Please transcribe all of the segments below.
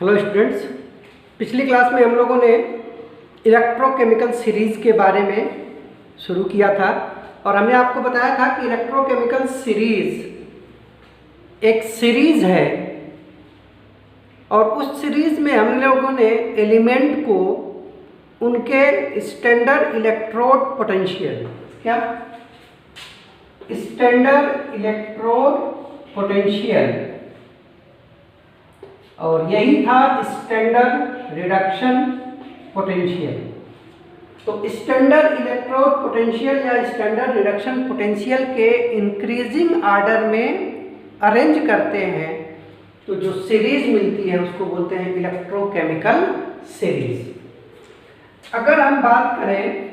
Hello students, पिछली class में हम लोगों ने इलेक्ट्रोकेमिकल सीरीज़ के बारे में शुरू किया था और हमने आपको बताया था कि इलेक्ट्रोकेमिकल सीरीज़ एक सीरीज़ है और उस सीरीज़ में हम लोगों ने एलिमेंट को उनके standard electrode potential standard electrode potential और यही था स्टैंडर्ड रिडक्शन पोटेंशियल। तो स्टैंडर्ड इलेक्ट्रोड पोटेंशियल या स्टैंडर्ड रिडक्शन पोटेंशियल के इंक्रीजिंग आर्डर में अरेंज करते हैं तो जो सीरीज मिलती है उसको बोलते हैं इलेक्ट्रोकेमिकल सीरीज। अगर हम बात करें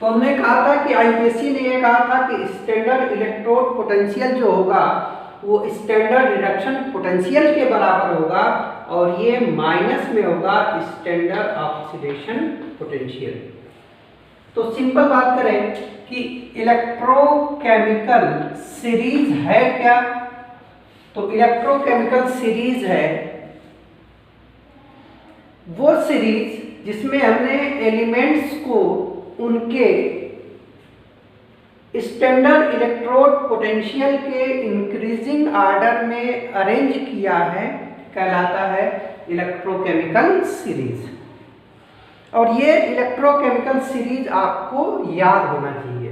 तो हमने कहा था कि आईपीएससी ने यह कहा था कि स्टैंडर्ड इलेक्ट्रोड पोटेंशियल जो होगा वो स्टैंडर्ड रिडक्शन पोटेंशियल के बराबर होगा और ये माइनस में होगा स्टैंडर्ड ऑक्सीडेशन पोटेंशियल। तो सिंपल बात करें कि इलेक्ट्रोकेमिकल सीरीज है क्या, तो इलेक्ट्रोकेमिकल सीरीज है वो सीरीज जिसमें हमने एलिमेंट्स को उनके स्टैंडर्ड इलेक्ट्रोड पोटेंशियल के इंक्रीजिंग आर्डर में अरेंज किया है, कहलाता है इलेक्ट्रोकेमिकल सीरीज। और ये इलेक्ट्रोकेमिकल सीरीज आपको याद होना चाहिए।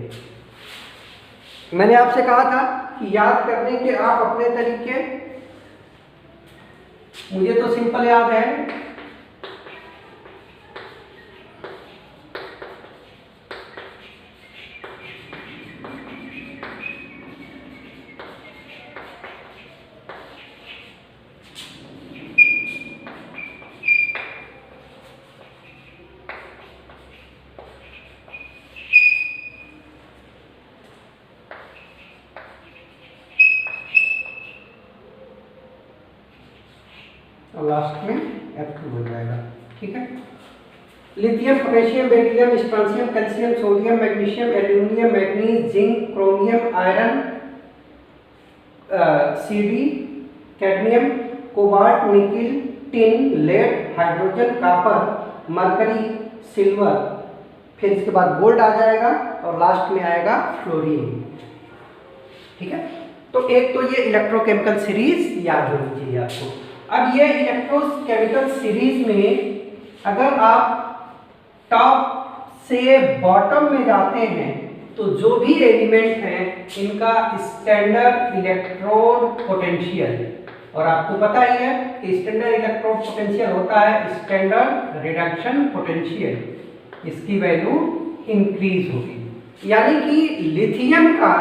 मैंने आपसे कहा था कि याद करने के आप अपने तरीके, मुझे तो सिंपल याद है, और लास्ट में F2 बन जाएगा। ठीक है, lithium, potassium, beryllium, strontium, calcium, sodium, magnesium, aluminium, manganese, zinc, chromium, iron, CD, cadmium, cobalt, nickel, tin, lead, hydrogen, copper, mercury, silver, फिर इसके बाद गोल्ड आ जाएगा और लास्ट में आएगा फ्लोरीन। ठीक है, तो एक तो ये इलेक्ट्रोकेमिकल सीरीज याद होनी चाहिए आपको। अब ये इलेक्ट्रोकेमिकल सीरीज में अगर आप टॉप से बॉटम में जाते हैं तो जो भी एलिमेंट हैं इनका स्टैंडर्ड इलेक्ट्रोड पोटेंशियल, और आपको पता ही है कि स्टैंडर्ड इलेक्ट्रोड पोटेंशियल होता है स्टैंडर्ड रिडक्शन पोटेंशियल, इसकी वैल्यू इंक्रीज होगी। यानी कि लिथियम का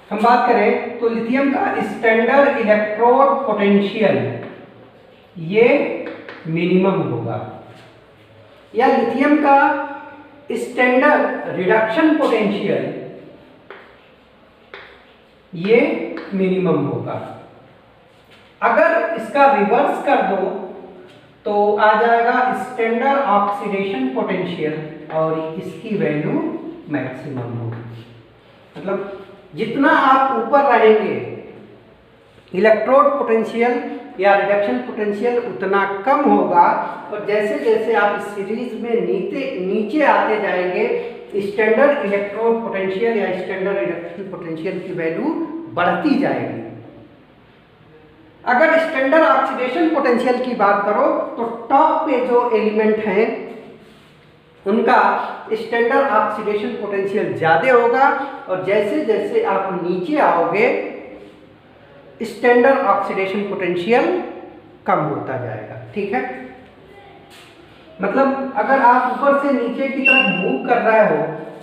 हम बात करें तो लिथियम का स्टैंडर्ड इलेक्ट्रोड पोटेंशियल ये मिनिमम होगा, या लिथियम का स्टैंडर्ड रिडक्शन पोटेंशियल ये मिनिमम होगा। अगर इसका रिवर्स कर दो तो आ जाएगा स्टैंडर्ड ऑक्सीडेशन पोटेंशियल और इसकी वैल्यू मैक्सिमम होगी। मतलब जितना आप ऊपर रहेंगे इलेक्ट्रोड पोटेंशियल या रिडक्शन पोटेंशियल उतना कम होगा, और जैसे जैसे आप इस सीरीज में नीचे आते जाएंगे स्टैंडर्ड इलेक्ट्रोड पोटेंशियल या स्टैंडर्ड रिडक्शन पोटेंशियल की वैल्यू बढ़ती जाएगी। अगर स्टैंडर्ड ऑक्सीडेशन पोटेंशियल की बात करो तो टॉप पे जो एलिमेंट हैं उनका स्टैंडर्ड ऑक्सीडेशन पोटेंशियल ज़्यादा होगा, और जैसे जैसे आप नीचे आओगे स्टैंडर्ड ऑक्सीडेशन पोटेंशियल कम होता जाएगा। ठीक है, मतलब अगर आप ऊपर से नीचे की तरफ मूव कर रहे हो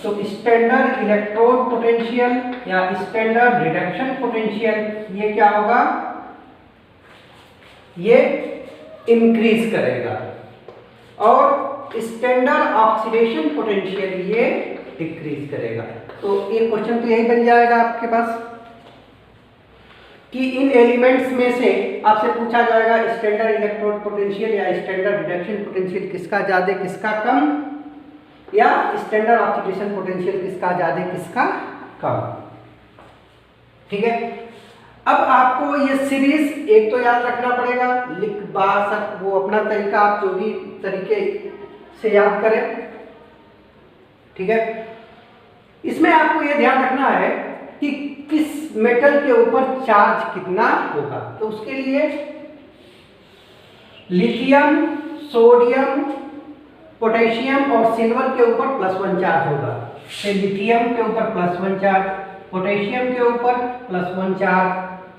तो स्टैंडर्ड इलेक्ट्रोड पोटेंशियल या स्टैंडर्ड रिडक्शन पोटेंशियल ये क्या होगा, ये इंक्रीज करेगा, और स्टैंडर्ड ऑक्सीडेशन पोटेंशियल ये डिक्रीज करेगा। तो एक क्वेश्चन तो यही बन जाएगा आपके पास कि इन एलिमेंट्स में से आपसे पूछा जाएगा स्टैंडर्ड इलेक्ट्रोड पोटेंशियल या स्टैंडर्ड रिडक्शन पोटेंशियल किसका ज़्यादा किसका कम, या स्टैंडर्ड ऑक्सीडेशन पोटेंशियल किसका ज़्यादा किसका कम। ठीक है, अब आपको ये सीरीज एक तो याद रखना पड़ेगा, वो अपना तरीका, आप जो भी तरीके से याद करें, ठीक है। इसमें आपको ये ध्यान रखना है कि किस मेटल के ऊपर चार्ज कितना होगा। तो उसके लिए लिथियम, सोडियम, पोटेशियम और सिल्वर के ऊपर +1 चार्ज होगा। तो लिथियम के ऊपर +1 चार्ज, पोटेशियम के ऊपर +1 चार्ज,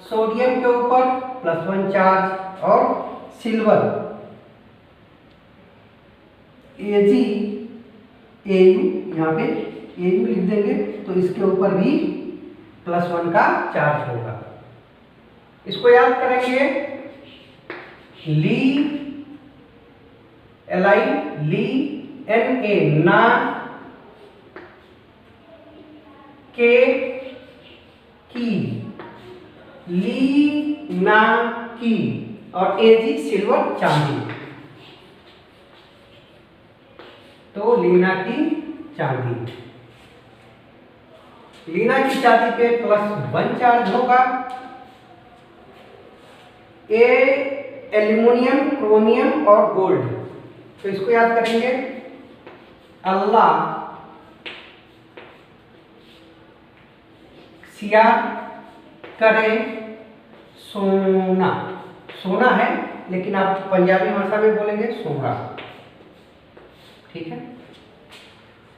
सोडियम के ऊपर +1 चार्ज और सिल्वर Ag Au, यहाँ पे Au लिख देंगे तो इसके ऊपर भी +1 का चार्ज होगा। इसको याद करेंगे, Na, K, की, लीना की और Ag सिल्वर चांदी। तो लीना की चांदी, लीना की चांदी पे +1 चार्ज होगा। ए एल्यूमिनियम, क्रोमियम और गोल्ड। तो इसको याद करेंगे, अल्लाह, सिया, करे, सोना। सोना है लेकिन आप पंजाबी भाषा में बोलेंगे सोना, ठीक है।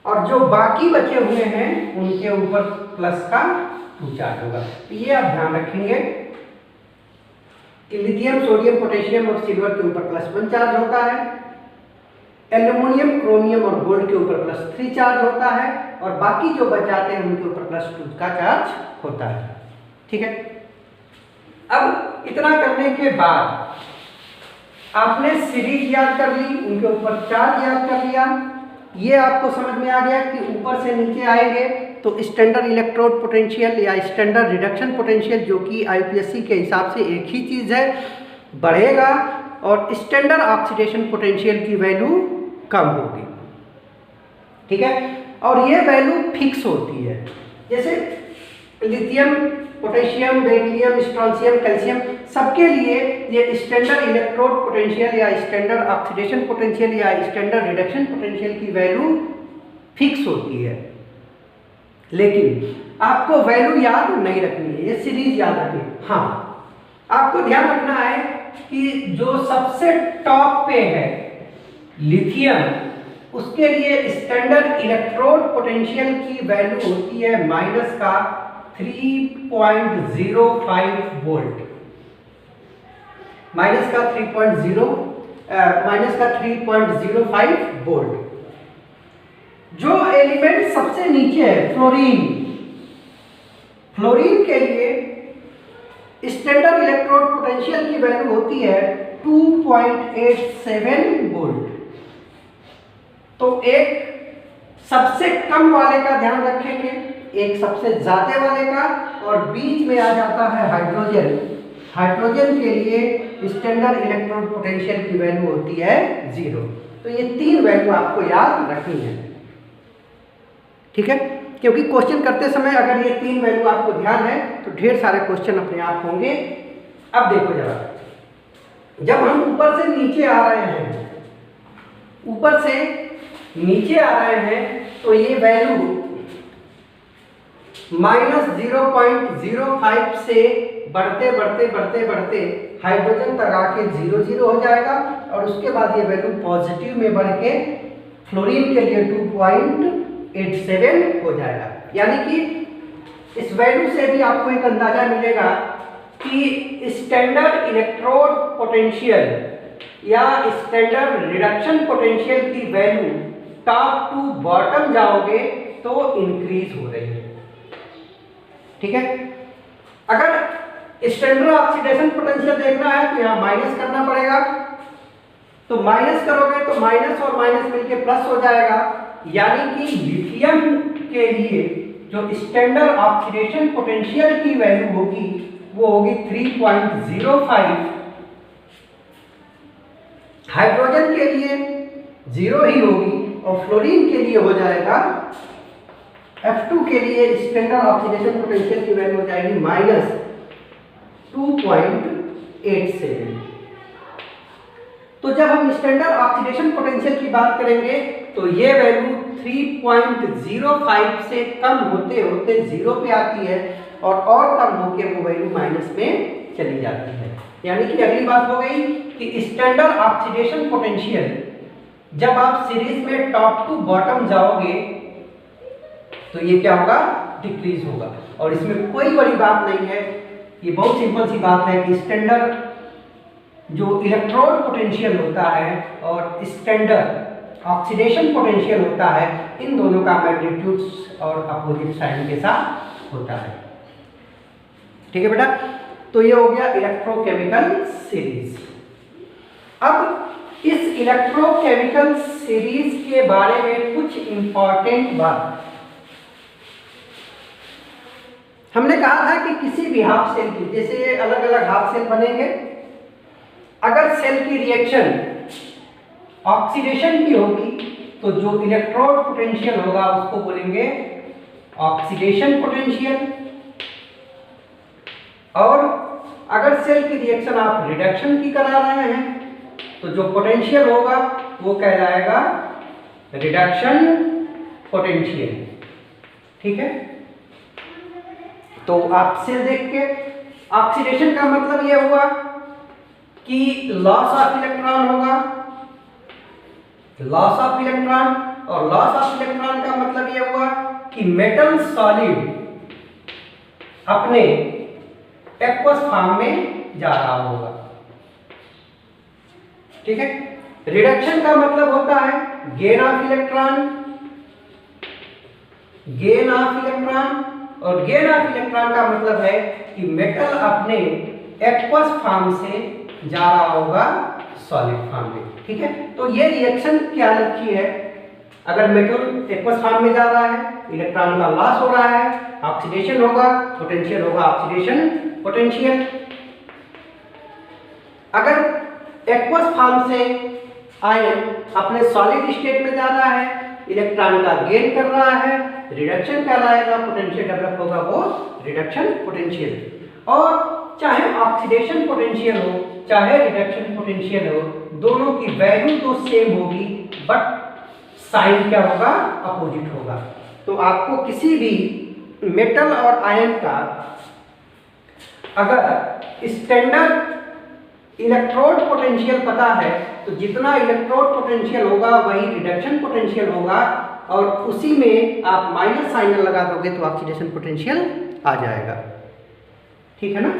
और जो बाकी बचे हुए हैं उनके ऊपर +2 चार्ज होगा। तो ये आप ध्यान रखेंगे कि लिथियम, सोडियम, पोटेशियम और सिल्वर के ऊपर +1 चार्ज होता है, एल्यूमिनियम, क्रोमियम और गोल्ड के ऊपर +3 चार्ज होता है और बाकी जो बच जाते हैं उनके ऊपर +2 का चार्ज होता है, ठीक है। अब इतना करने के बाद आपने सीरीज याद कर ली, उनके ऊपर चार्ज याद कर लिया। ये आपको समझ में आ गया कि ऊपर से नीचे आएंगे तो स्टैंडर्ड इलेक्ट्रोड पोटेंशियल या स्टैंडर्ड रिडक्शन पोटेंशियल, जो कि आईपीएससी के हिसाब से एक ही चीज़ है, बढ़ेगा और स्टैंडर्ड ऑक्सीडेशन पोटेंशियल की वैल्यू कम होगी, ठीक है। और ये वैल्यू फिक्स होती है, जैसे lithium, potassium, beryllium, strontium, calcium, सबके लिए ये स्टैंडर्ड इलेक्ट्रोड पोटेंशियल या स्टैंडर्ड ऑक्सीडेशन पोटेंशियल या स्टैंडर्ड रिडक्शन पोटेंशियल की वैल्यू फिक्स होती है। लेकिन आपको वैल्यू याद नहीं रखनी है, ये सीरीज याद रखनी है। हाँ, आपको ध्यान रखना है कि जो सबसे टॉप पे है लिथियम, उसके लिए स्टैंडर्ड इलेक्ट्रोड पोटेंशियल की वैल्यू होती है -3.05 वोल्ट, -3.05 वोल्ट। जो एलिमेंट सबसे नीचे है फ्लोरीन, फ्लोरीन के लिए स्टैंडर्ड इलेक्ट्रोड पोटेंशियल की वैल्यू होती है 2.87 वोल्ट। तो एक सबसे कम वाले का ध्यान रखेंगे, एक सबसे ज्यादा वाले का, और बीच में आ जाता है हाइड्रोजन। हाइड्रोजन के लिए स्टैंडर्ड इलेक्ट्रोड पोटेंशियल की वैल्यू होती है 0। तो ये 3 वैल्यू आपको याद रखनी है, ठीक है। क्योंकि क्वेश्चन करते समय अगर ये 3 वैल्यू आपको ध्यान है तो ढेर सारे क्वेश्चन अपने आप होंगे। अब देखो जरा, जब हम ऊपर से नीचे आ रहे हैं, ऊपर से नीचे आ रहे हैं तो ये वैल्यू -0.05 से बढ़ते बढ़ते बढ़ते बढ़ते हाइड्रोजन तक आके 0 हो जाएगा और उसके बाद ये वैल्यू पॉजिटिव में बढ़ के फ्लोरीन के लिए 2.87 हो जाएगा। यानी कि इस वैल्यू से भी आपको एक अंदाजा मिलेगा कि स्टैंडर्ड इलेक्ट्रोड पोटेंशियल या स्टैंडर्ड रिडक्शन पोटेंशियल की वैल्यू टॉप टू बॉटम जाओगे तो इंक्रीज हो रही है, ठीक है। अगर स्टैंडर्ड ऑक्सीडेशन पोटेंशियल देखना है तो यहाँ माइनस करना पड़ेगा, तो माइनस करोगे तो माइनस और माइनस मिलके प्लस हो जाएगा। यानी कि लिथियम के लिए जो स्टैंडर्ड ऑक्सीडेशन पोटेंशियल की वैल्यू होगी वो होगी 3.05, हाइड्रोजन के लिए 0 ही होगी और फ्लोरीन के लिए हो जाएगा, F2 के लिए स्टैंडर्ड ऑक्सीडेशन पोटेंशियल की वैल्यू हो जाएगी 2.87। तो जब हम स्टैंडर्ड ऑक्सीडेशन पोटेंशियल की बात करेंगे तो ये वैल्यू 3.05 से कम होते होते 0 पे आती है और कम होके वो वैल्यू माइनस में चली जाती है। यानी कि अगली बात हो गई कि स्टैंडर्ड ऑक्सीडेशन पोटेंशियल जब आप सीरीज में टॉप टू बॉटम जाओगे तो ये क्या होगा, डिक्रीज होगा। और इसमें कोई बड़ी बात नहीं है, ये बहुत सिंपल सी बात है कि स्टैंडर्ड जो इलेक्ट्रोड पोटेंशियल होता है और स्टैंडर्ड ऑक्सीडेशन पोटेंशियल होता है, इन दोनों का मैग्नीट्यूड्स और अपोजिट साइन के साथ होता है। ठीक है बेटा, तो ये हो गया इलेक्ट्रोकेमिकल सीरीज। अब इस इलेक्ट्रोकेमिकल सीरीज के बारे में कुछ इंपॉर्टेंट बात। हमने कहा था कि किसी भी हाफ सेल की, जैसे अलग अलग हाफ सेल बनेंगे, अगर सेल की रिएक्शन ऑक्सीडेशन की होगी तो जो इलेक्ट्रोड पोटेंशियल होगा उसको बोलेंगे ऑक्सीडेशन पोटेंशियल, और अगर सेल की रिएक्शन आप रिडक्शन की करा रहे हैं तो जो पोटेंशियल होगा वो कहलाएगा रिडक्शन पोटेंशियल। ठीक है, तो आप सेल देख के, ऑक्सीडेशन का मतलब ये हुआ कि लॉस ऑफ इलेक्ट्रॉन होगा, लॉस ऑफ इलेक्ट्रॉन, और लॉस ऑफ इलेक्ट्रॉन का मतलब ये हुआ कि मेटल सॉलिड अपने एक्वस फॉर्म में जा रहा होगा। ठीक है, रिडक्शन का मतलब होता है gain of electron, gain of electron, और गेन ऑफ इलेक्ट्रॉन का मतलब है कि मेटल अपने एक्वस फॉर्म से जा रहा होगा सॉलिड फॉर्म में। ठीक है, तो ये रिएक्शन क्या रखी है, अगर मेटल एक्वस फॉर्म में जा रहा है, इलेक्ट्रॉन का लॉस हो रहा है, ऑक्सीडेशन होगा, पोटेंशियल होगा ऑक्सीडेशन पोटेंशियल। अगर एक्वस फॉर्म से आयन अपने सॉलिड स्टेट में जा रहा है, इलेक्ट्रॉन का गेन कर रहा है, रिडक्शन कहलाएगा, पोटेंशियल डेवलप होगा वो रिडक्शन पोटेंशियल। और चाहे ऑक्सीडेशन पोटेंशियल हो चाहे रिडक्शन पोटेंशियल हो, दोनों की वैल्यू तो सेम होगी बट साइन क्या होगा, अपोजिट होगा। तो आपको किसी भी मेटल और आयन का अगर स्टैंडर्ड इलेक्ट्रोड पोटेंशियल पता है तो जितना इलेक्ट्रोड पोटेंशियल होगा वही रिडक्शन पोटेंशियल होगा, और उसी में आप माइनस साइन लगा दोगे तो ऑक्सीडेशन पोटेंशियल आ जाएगा। ठीक है ना,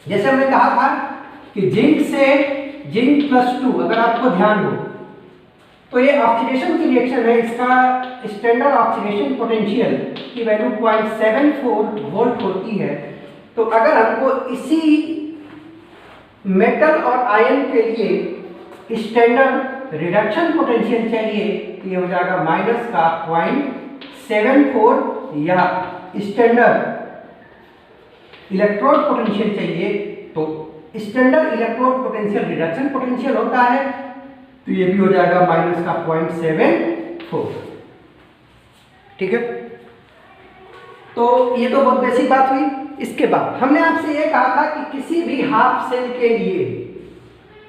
जैसे हमने कहा था कि जिंक से जिंक +2 अगर आपको ध्यान हो तो ये ऑक्सीडेशन की रिएक्शन है, इसका स्टैंडर्ड ऑक्सीडेशन पोटेंशियल की वैल्यू 0.74 वोल्ट होती है। तो अगर हमको इसी मेटल और आयन के लिए स्टैंडर्ड रिडक्शन पोटेंशियल चाहिए तो ये हो जाएगा माइनस का 0.74, या स्टैंडर्ड इलेक्ट्रोड पोटेंशियल चाहिए तो standard electrode potential reduction potential होता है, तो ये भी हो जाएगा माइनस का 0.74। ठीक है, तो ये तो बहुत बेसिक बात हुई। इसके बाद हमने आपसे ये कहा था कि किसी भी हाफ सेल के लिए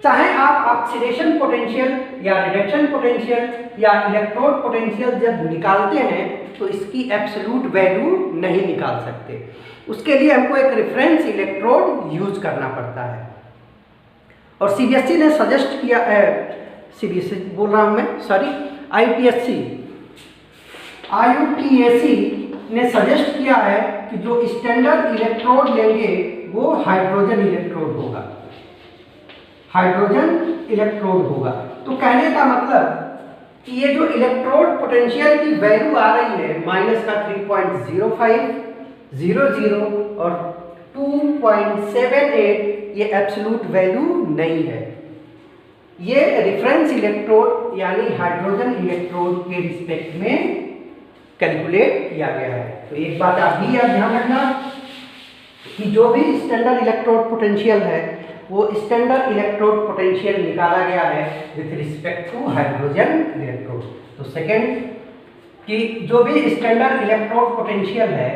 चाहे आप ऑक्सीडेशन पोटेंशियल या रिडक्शन पोटेंशियल या इलेक्ट्रोड पोटेंशियल जब निकालते हैं तो इसकी एब्सोल्यूट वैल्यू नहीं निकाल सकते, उसके लिए हमको एक रेफरेंस इलेक्ट्रोड यूज करना पड़ता है। और सीबीएसई ने सजेस्ट किया है, सीबीएसई बोल रहा हूँ मैं, सॉरी आईपीएससी IUPAC ने सजेस्ट किया है कि जो स्टैंडर्ड इलेक्ट्रोड लेंगे वो हाइड्रोजन इलेक्ट्रोड होगा, हाइड्रोजन इलेक्ट्रोड होगा। तो कहने का मतलब कि ये जो इलेक्ट्रोड पोटेंशियल की वैल्यू आ रही है माइनस का 3.05, 00 और 2.78, ये एब्सोल्यूट वैल्यू नहीं है, ये रेफरेंस इलेक्ट्रोड यानी हाइड्रोजन इलेक्ट्रोड के रिस्पेक्ट में कैलकुलेट किया गया है। तो एक बात आप भी याद ध्यान रखना कि जो भी स्टैंडर्ड इलेक्ट्रोड पोटेंशियल है वो स्टैंडर्ड इलेक्ट्रोड पोटेंशियल निकाला गया है with respect to hydrogen electrode. तो सेकेंड कि जो भी स्टैंडर्ड इलेक्ट्रोड पोटेंशियल है,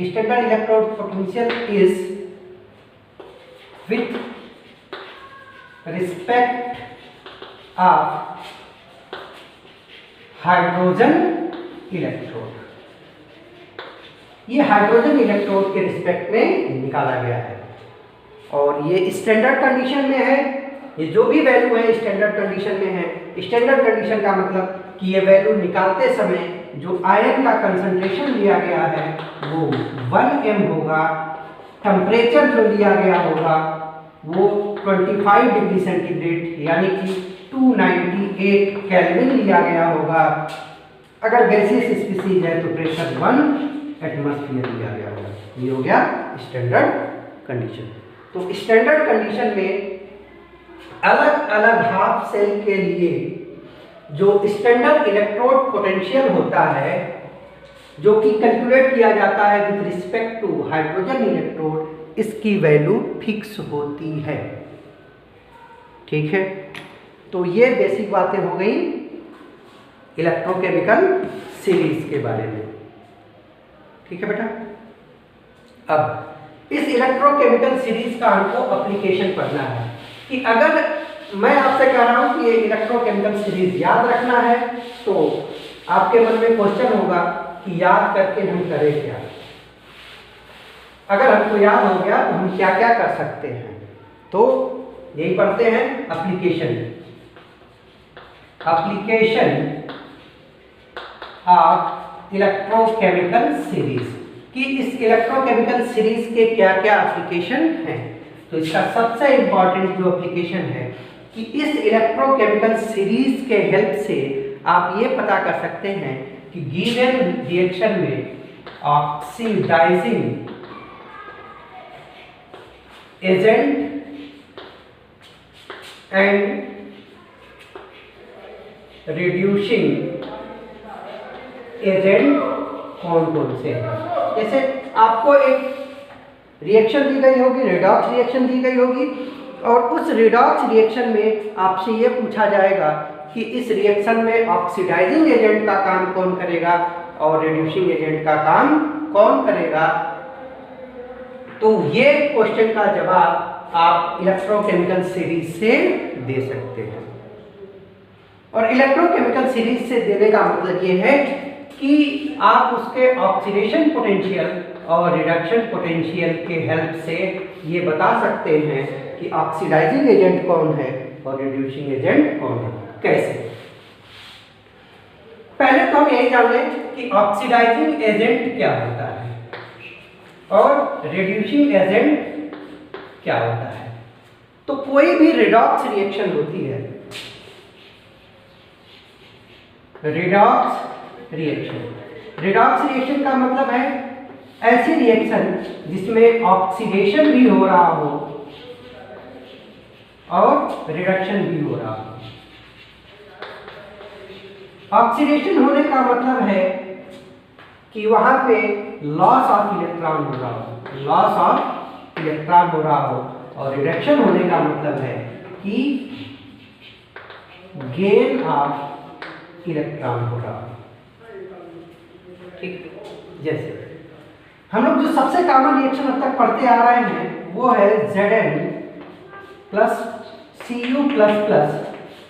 standard electrode potential is with respect of hydrogen electrode. ये हाइड्रोजन इलेक्ट्रोड के रिस्पेक्ट में निकाला गया है और ये स्टैंडर्ड कंडीशन में है। ये जो भी वैल्यू है स्टैंडर्ड कंडीशन में है। स्टैंडर्ड कंडीशन का मतलब कि ये वैल्यू निकालते समय जो आयन का कंसंट्रेशन लिया गया है वो 1 m होगा, टेम्परेचर जो लिया गया होगा वो 25 डिग्री सेंटीग्रेड यानी कि 298 केल्विन लिया गया होगा। अगर गैसियस स्पीसीज है तो प्रेशर 1 एटमॉस्फेयर लिया गया होगा। ये हो गया स्टैंडर्ड कंडीशन। तो स्टैंडर्ड कंडीशन में अलग अलग हाफ सेल के लिए जो स्टैंडर्ड इलेक्ट्रोड पोटेंशियल होता है जो कि कैलकुलेट किया जाता है with respect to hydrogen electrode, इसकी वैल्यू फिक्स होती है। ठीक है, तो ये बेसिक बातें हो गई इलेक्ट्रोकेमिकल सीरीज के बारे में। ठीक है बेटा, अब इस इलेक्ट्रोकेमिकल सीरीज का हमको एप्लीकेशन पढ़ना है कि अगर मैं आपसे कह रहा हूं कि ये इलेक्ट्रोकेमिकल सीरीज याद रखना है तो आपके मन में क्वेश्चन होगा कि याद करके हम करें क्या। अगर हमको याद हो गया तो हम क्या क्या कर सकते हैं, तो यही पढ़ते हैं एप्लीकेशन ऑफ इलेक्ट्रोकेमिकल सीरीज कि इस इलेक्ट्रोकेमिकल सीरीज के क्या क्या एप्लीकेशन हैं। तो इसका सबसे इंपॉर्टेंट जो एप्लीकेशन है कि इस इलेक्ट्रोकेमिकल सीरीज के हेल्प से आप ये पता कर सकते हैं कि गिवन रिएक्शन में oxidising agent and reducing agent कौन कौन से हैं। जैसे आपको एक रिएक्शन दी गई होगी, रेडॉक्स रिएक्शन दी गई होगी और उस रेडॉक्स रिएक्शन में आपसे ये पूछा जाएगा कि इस रिएक्शन में ऑक्सीडाइजिंग एजेंट का काम कौन करेगा और रिड्यूसिंग एजेंट का काम कौन करेगा। तो ये क्वेश्चन का जवाब आप इलेक्ट्रोकेमिकल सीरीज से दे सकते हैं। और इलेक्ट्रोकेमिकल सीरीज से देने का मतलब ये है कि आप उसके ऑक्सीडेशन पोटेंशियल और रिडक्शन पोटेंशियल के हेल्प से ये बता सकते हैं कि ऑक्सीडाइजिंग एजेंट कौन है और रिड्यूसिंग एजेंट कौन है। कैसे? पहले तो हम यही जान लें कि ऑक्सीडाइजिंग एजेंट क्या होता है और रिड्यूसिंग एजेंट क्या होता है। तो कोई भी रिडॉक्स रिएक्शन होती है, रिडॉक्स रिएक्शन का मतलब है ऐसी रिएक्शन जिसमें ऑक्सीडेशन भी हो रहा हो और रिडक्शन भी हो रहा हो। ऑक्सीडेशन होने का मतलब है कि वहां पे लॉस ऑफ इलेक्ट्रॉन हो रहा हो, और रिडक्शन होने का मतलब है कि गेन ऑफ इलेक्ट्रॉन हो रहा हो। ठीक, जैसे हम लोग जो सबसे कॉमन रिएक्शन अब तक पढ़ते आ रहे हैं वो है Zn प्लस Cu++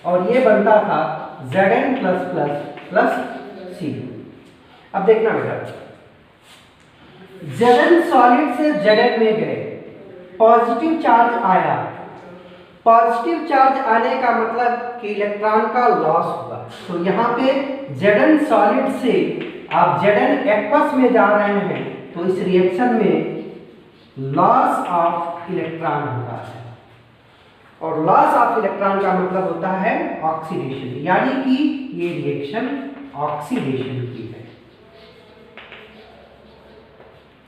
और ये बनता था Zn++ प्लस Cu। अब देखना बेटा, Zn सॉलिड से Zn में गए, पॉजिटिव चार्ज आया। पॉजिटिव चार्ज आने का मतलब कि इलेक्ट्रॉन का लॉस होगा। तो यहाँ पे Zn सॉलिड से आप Zn एक्वस में जा रहे हैं तो इस रिएक्शन में लॉस ऑफ इलेक्ट्रॉन होता है और लॉस ऑफ इलेक्ट्रॉन का मतलब होता है ऑक्सीडेशन, यानी कि ये रिएक्शन ऑक्सीडेशन की है,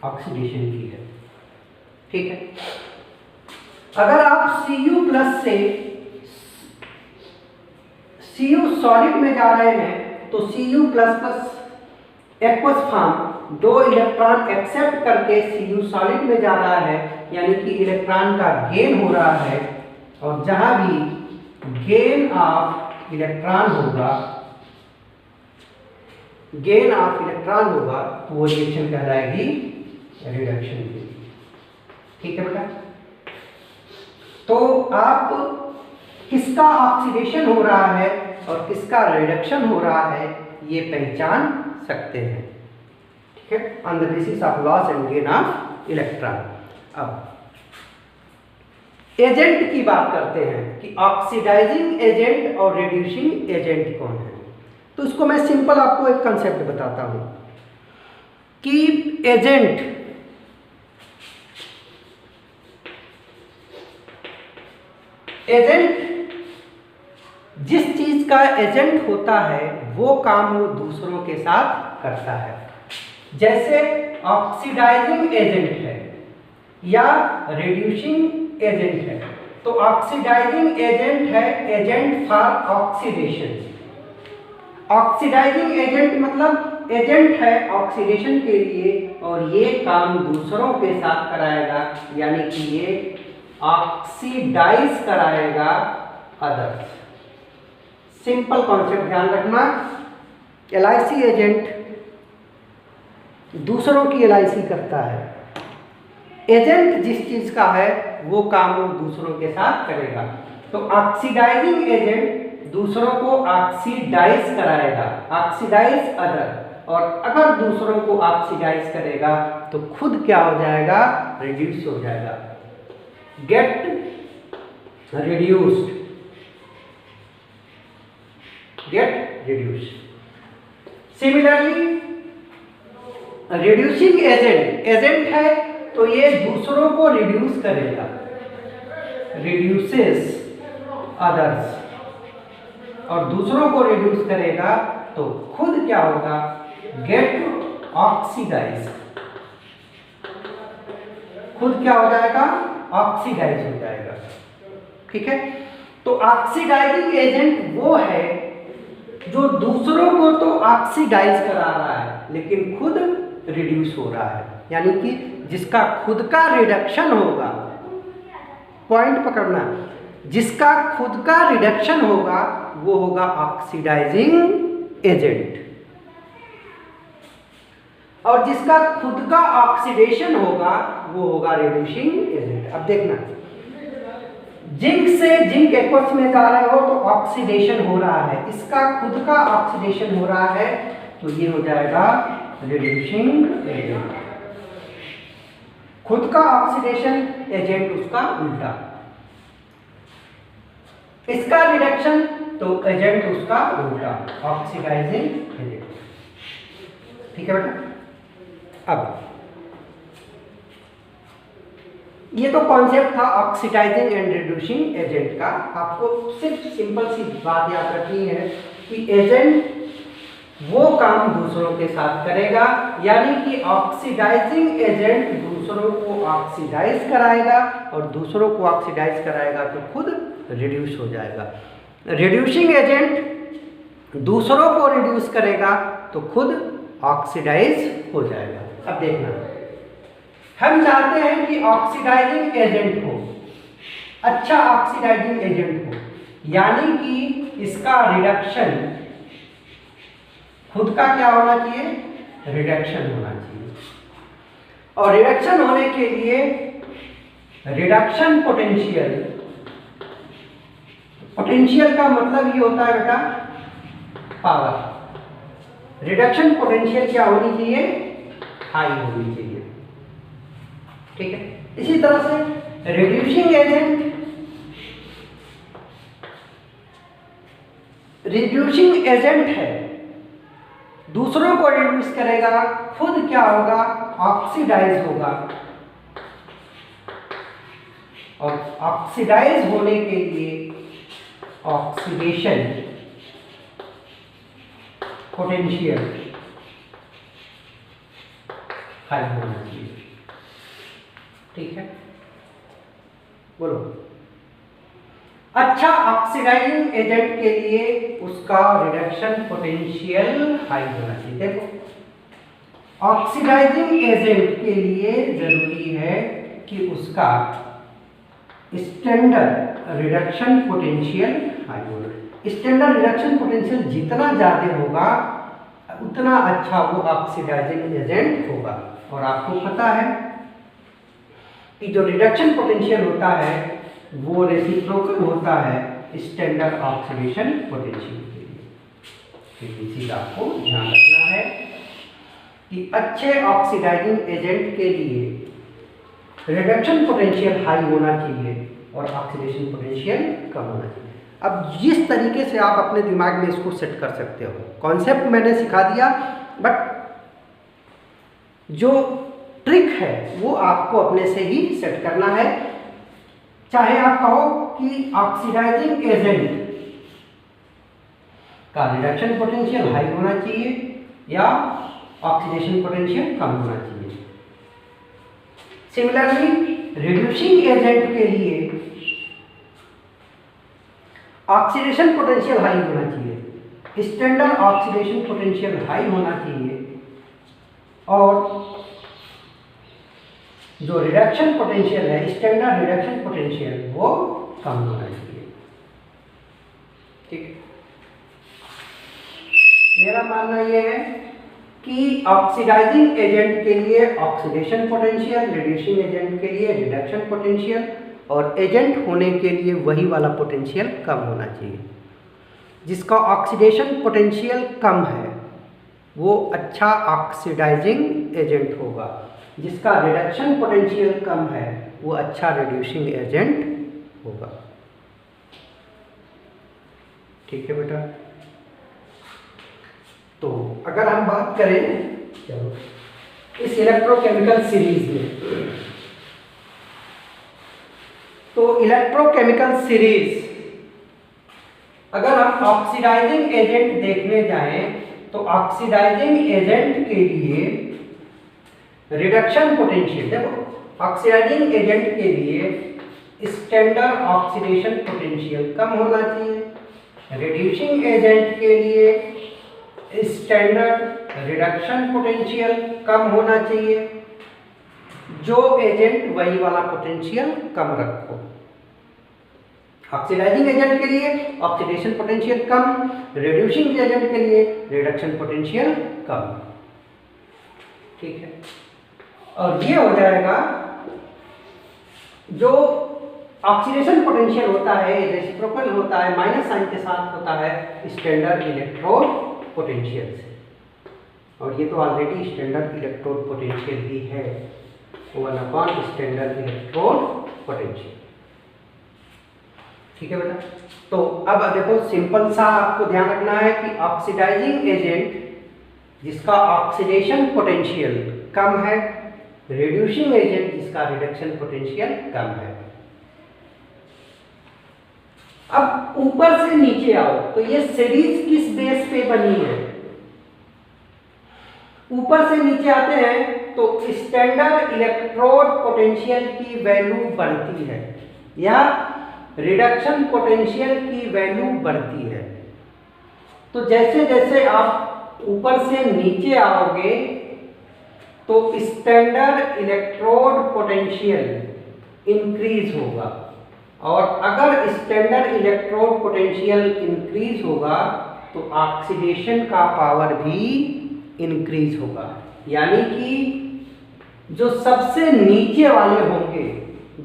ऑक्सीडेशन की है। ठीक है, अगर आप Cu+ से Cu सॉलिड में जा रहे हैं तो Cu++ एक्वस फॉर्म, दो इलेक्ट्रॉन एक्सेप्ट करके Cu सॉलिड में जा रहा है, यानी कि इलेक्ट्रॉन का गेन हो रहा है। और जहां भी गेन ऑफ इलेक्ट्रॉन होगा तो वो रिएक्शन कहलाएगी रिडक्शन की। ठीक है बेटा, तो आप किसका ऑक्सीडेशन हो रहा है और किसका रिडक्शन हो रहा है ये पहचान सकते हैं, ठीक है, on the basis of loss and gain of electron. अब एजेंट की बात करते हैं कि ऑक्सीडाइजिंग एजेंट और रिड्यूसिंग एजेंट कौन है। तो इसको मैं सिंपल आपको एक कंसेप्ट बताता हूं कि एजेंट जिस चीज का एजेंट होता है वो काम वो दूसरों के साथ करता है। जैसे ऑक्सीडाइजिंग एजेंट है या रिड्यूसिंग एजेंट है, तो ऑक्सीडाइजिंग एजेंट है agent for oxidation. Oxidising agent मतलब एजेंट है ऑक्सीडेशन के लिए और ये काम दूसरों के साथ कराएगा, यानी कि ये ऑक्सीडाइज कराएगा अदर्स। सिंपल कॉन्सेप्ट ध्यान रखना, एलआईसी एजेंट दूसरों की एलआईसी करता है, एजेंट जिस चीज का है वो काम वो दूसरों के साथ करेगा। तो ऑक्सीडाइजिंग एजेंट दूसरों को ऑक्सीडाइज कराएगा, ऑक्सीडाइज अदर, और अगर दूसरों को ऑक्सीडाइज करेगा तो खुद क्या हो जाएगा, रिड्यूस हो जाएगा, gate reduced, gate reduced. Similarly reducing agent है तो ये दूसरों को रिड्यूस करेगा, रिड्यूसेस अदर्स, और दूसरों को रिड्यूस करेगा तो खुद क्या होगा, गेट ऑक्सीडाइज, खुद क्या हो जाएगा, ऑक्सीडाइज हो जाएगा, ठीक है। तो ऑक्सीडाइजिंग एजेंट वो है जो दूसरों को तो ऑक्सीडाइज करा रहा है लेकिन खुद रिड्यूस हो रहा है, यानी कि जिसका खुद का रिडक्शन होगा, पॉइंट पकड़ना, जिसका खुद का रिडक्शन होगा वो होगा ऑक्सीडाइजिंग एजेंट, और जिसका खुद का ऑक्सीडेशन होगा वो होगा रिड्यूसिंग एजेंट। अब देखना, जिंक से जिंक एक्वस में जा रहे हो तो ऑक्सीडेशन हो रहा है, इसका खुद का ऑक्सीडेशन हो रहा है तो ये हो जाएगा रिड्यूसिंग एजेंट, खुद का ऑक्सीडेशन एजेंट उसका उल्टा, इसका रिडक्शन तो एजेंट उसका उल्टा, ऑक्सीडाइजिंग एजेंट, ठीक है बेटा। अब ये तो कॉन्सेप्ट था ऑक्सीडाइजिंग एंड रिड्यूसिंग एजेंट का। आपको सिर्फ सिंपल सी बात याद रखनी है कि एजेंट वो काम दूसरों के साथ करेगा, यानी कि ऑक्सीडाइजिंग एजेंट दूसरों को ऑक्सीडाइज कराएगा और दूसरों को ऑक्सीडाइज कराएगा तो खुद रिड्यूस हो जाएगा। रिड्यूसिंग एजेंट दूसरों को रिड्यूस करेगा तो खुद ऑक्सीडाइज हो जाएगा। अब देखना, हम चाहते हैं कि ऑक्सीडाइजिंग एजेंट हो, अच्छा ऑक्सीडाइजिंग एजेंट हो, यानी कि इसका रिडक्शन खुद का क्या होना चाहिए, रिडक्शन होना चाहिए, और रिडक्शन होने के लिए रिडक्शन पोटेंशियल, पोटेंशियल का मतलब ये होता है बेटा पावर, रिडक्शन पोटेंशियल क्या होनी चाहिए, हाई होनी चाहिए, ठीक है। इसी तरह से रिड्यूसिंग एजेंट, रिड्यूसिंग एजेंट है, दूसरों को रिड्यूस करेगा, खुद क्या होगा, ऑक्सीडाइज होगा, और ऑक्सीडाइज होने के लिए ऑक्सीडेशन पोटेंशियल हाई होना चाहिए, ठीक है। बोलो, अच्छा ऑक्सीडाइजिंग एजेंट के लिए उसका रिडक्शन पोटेंशियल हाई होना चाहिए। देखो, ऑक्सीडाइजिंग एजेंट के लिए जरूरी है कि उसका स्टैंडर्ड रिडक्शन पोटेंशियल हाई होना। स्टैंडर्ड रिडक्शन पोटेंशियल जितना ज़्यादा होगा उतना अच्छा वो ऑक्सीडाइजिंग एजेंट होगा। और आपको पता है कि जो रिडक्शन पोटेंशियल होता है वो रेसिप्रोकल होता है स्टैंडर्ड ऑक्सीडेशन पोटेंशियल के लिए। तो इसी का आपको ध्यान रखना है कि अच्छे ऑक्सीडाइजिंग एजेंट के लिए रिडक्शन पोटेंशियल हाई होना चाहिए और ऑक्सीडेशन पोटेंशियल कम होना चाहिए। अब जिस तरीके से आप अपने दिमाग में इसको सेट कर सकते हो, कॉन्सेप्ट मैंने सिखा दिया, बट जो ट्रिक है वो आपको अपने से ही सेट करना है। चाहे आप कहो कि ऑक्सीडाइजिंग एजेंट का रिडक्शन पोटेंशियल हाई होना चाहिए या ऑक्सीडेशन पोटेंशियल कम होना चाहिए। सिमिलरली रिड्यूसिंग एजेंट के लिए ऑक्सीडेशन पोटेंशियल हाई होना चाहिए, स्टैंडर्ड ऑक्सीडेशन पोटेंशियल हाई होना चाहिए और जो रिडक्शन पोटेंशियल है, स्टैंडर्ड रिडक्शन पोटेंशियल, वो कम होना चाहिए। ठीक, मेरा मानना यह है कि ऑक्सीडाइजिंग एजेंट के लिए ऑक्सीडेशन पोटेंशियल, रिड्यूसिंग एजेंट के लिए रिडक्शन पोटेंशियल और एजेंट होने के लिए वही वाला पोटेंशियल कम होना चाहिए। जिसका ऑक्सीडेशन पोटेंशियल कम है वो अच्छा ऑक्सीडाइजिंग एजेंट होगा, जिसका रिडक्शन पोटेंशियल कम है वो अच्छा रिड्यूसिंग एजेंट होगा। ठीक है बेटा, तो अगर हम बात करें चलो इस इलेक्ट्रोकेमिकल सीरीज में, तो इलेक्ट्रोकेमिकल सीरीज अगर हम ऑक्सीडाइजिंग एजेंट देखने जाएं तो ऑक्सीडाइजिंग एजेंट के लिए रिडक्शन पोटेंशियल, देखो ऑक्सीडाइजिंग एजेंट के लिए स्टैंडर्ड ऑक्सीडेशन पोटेंशियल कम होना चाहिए, रिड्यूसिंग एजेंट के लिए स्टैंडर्ड रिडक्शन पोटेंशियल कम होना चाहिए। जो एजेंट वही वाला पोटेंशियल कम रखो। ऑक्सीडाइजिंग एजेंट के लिए ऑक्सीडेशन पोटेंशियल कम, रिड्यूसिंग एजेंट के लिए रिडक्शन पोटेंशियल कम। ठीक है, और ये हो जाएगा जो ऑक्सीडेशन पोटेंशियल होता है रेसिप्रोकल होता है, माइनस साइन के साथ होता है स्टैंडर्ड इलेक्ट्रोड पोटेंशियल से, और ये तो ऑलरेडी स्टैंडर्ड इलेक्ट्रोड पोटेंशियल ही है, 1 स्टैंडर्ड इलेक्ट्रोड पोटेंशियल। ठीक है बेटा, तो अब देखो सिंपल सा आपको ध्यान रखना है कि ऑक्सीडाइजिंग एजेंट जिसका ऑक्सीडेशन पोटेंशियल कम है, रिड्यूसिंग एजेंट जिसका रिडक्शन पोटेंशियल कम है। अब ऊपर से नीचे आओ तो ये सीरीज किस बेस पे बनी है? ऊपर से नीचे आते हैं तो स्टैंडर्ड इलेक्ट्रोड पोटेंशियल की वैल्यू बढ़ती है या रिडक्शन पोटेंशियल की वैल्यू बढ़ती है। तो जैसे जैसे आप ऊपर से नीचे आओगे तो स्टैंडर्ड इलेक्ट्रोड पोटेंशियल इंक्रीज होगा, और अगर स्टैंडर्ड इलेक्ट्रोड पोटेंशियल इंक्रीज होगा तो ऑक्सीडेशन का पावर भी इंक्रीज होगा। यानी कि जो सबसे नीचे वाले होंगे,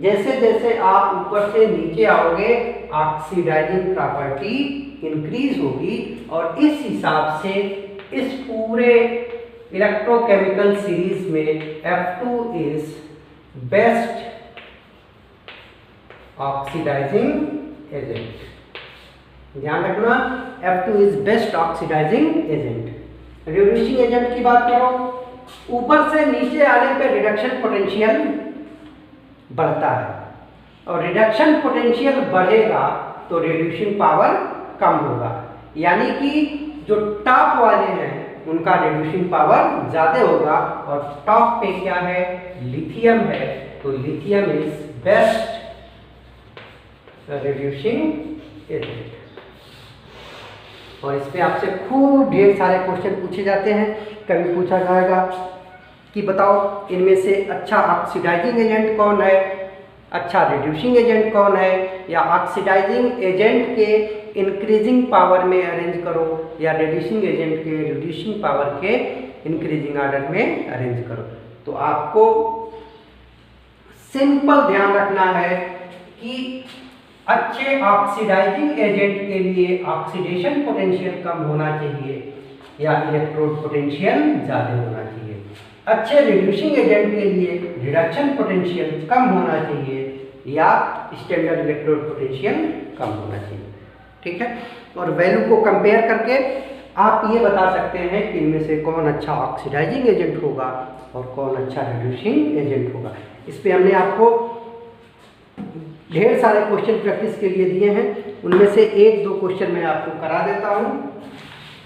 जैसे जैसे आप ऊपर से नीचे आओगे ऑक्सीडाइजिंग प्रॉपर्टी इंक्रीज होगी, और इस हिसाब से इस पूरे इलेक्ट्रोकेमिकल सीरीज में F2 is best oxidising agent. ध्यान रखना, F2 is best oxidising agent. Reducing agent की बात करो, ऊपर से नीचे आने पर रिडक्शन पोटेंशियल बढ़ता है, और रिडक्शन पोटेंशियल बढ़ेगा तो रिड्यूसिंग पावर कम होगा। यानी कि जो टॉप वाले हैं उनका रिड्यूसिंग पावर ज़्यादा होगा, और टॉप पे क्या है? लिथियम है, तो lithium is best reducing agent. और इस पे आपसे खूब ढेर सारे क्वेश्चन पूछे जाते हैं। कभी पूछा जाएगा कि बताओ इनमें से अच्छा ऑक्सीडाइजिंग एजेंट कौन है, अच्छा रिड्यूसिंग एजेंट कौन है, या ऑक्सीडाइजिंग एजेंट के इंक्रीजिंग पावर में अरेंज करो या रिड्यूसिंग एजेंट के रिड्यूसिंग पावर के इंक्रीजिंग ऑर्डर में अरेंज करो। तो आपको सिंपल ध्यान रखना है कि अच्छे ऑक्सीडाइजिंग एजेंट के लिए ऑक्सीडेशन पोटेंशियल कम होना चाहिए या इलेक्ट्रोड पोटेंशियल ज़्यादा होना चाहिए। अच्छे रिड्यूसिंग एजेंट के लिए रिडक्शन पोटेंशियल कम होना चाहिए या स्टैंडर्ड इलेक्ट्रोड पोटेंशियल कम होना चाहिए। ठीक है, और वैल्यू को कंपेयर करके आप ये बता सकते हैं कि इनमें से कौन अच्छा ऑक्सीडाइजिंग एजेंट होगा और कौन अच्छा रिड्यूसिंग एजेंट होगा। इस पे हमने आपको ढेर सारे क्वेश्चन प्रैक्टिस के लिए दिए हैं, उनमें से एक दो क्वेश्चन मैं आपको करा देता हूँ,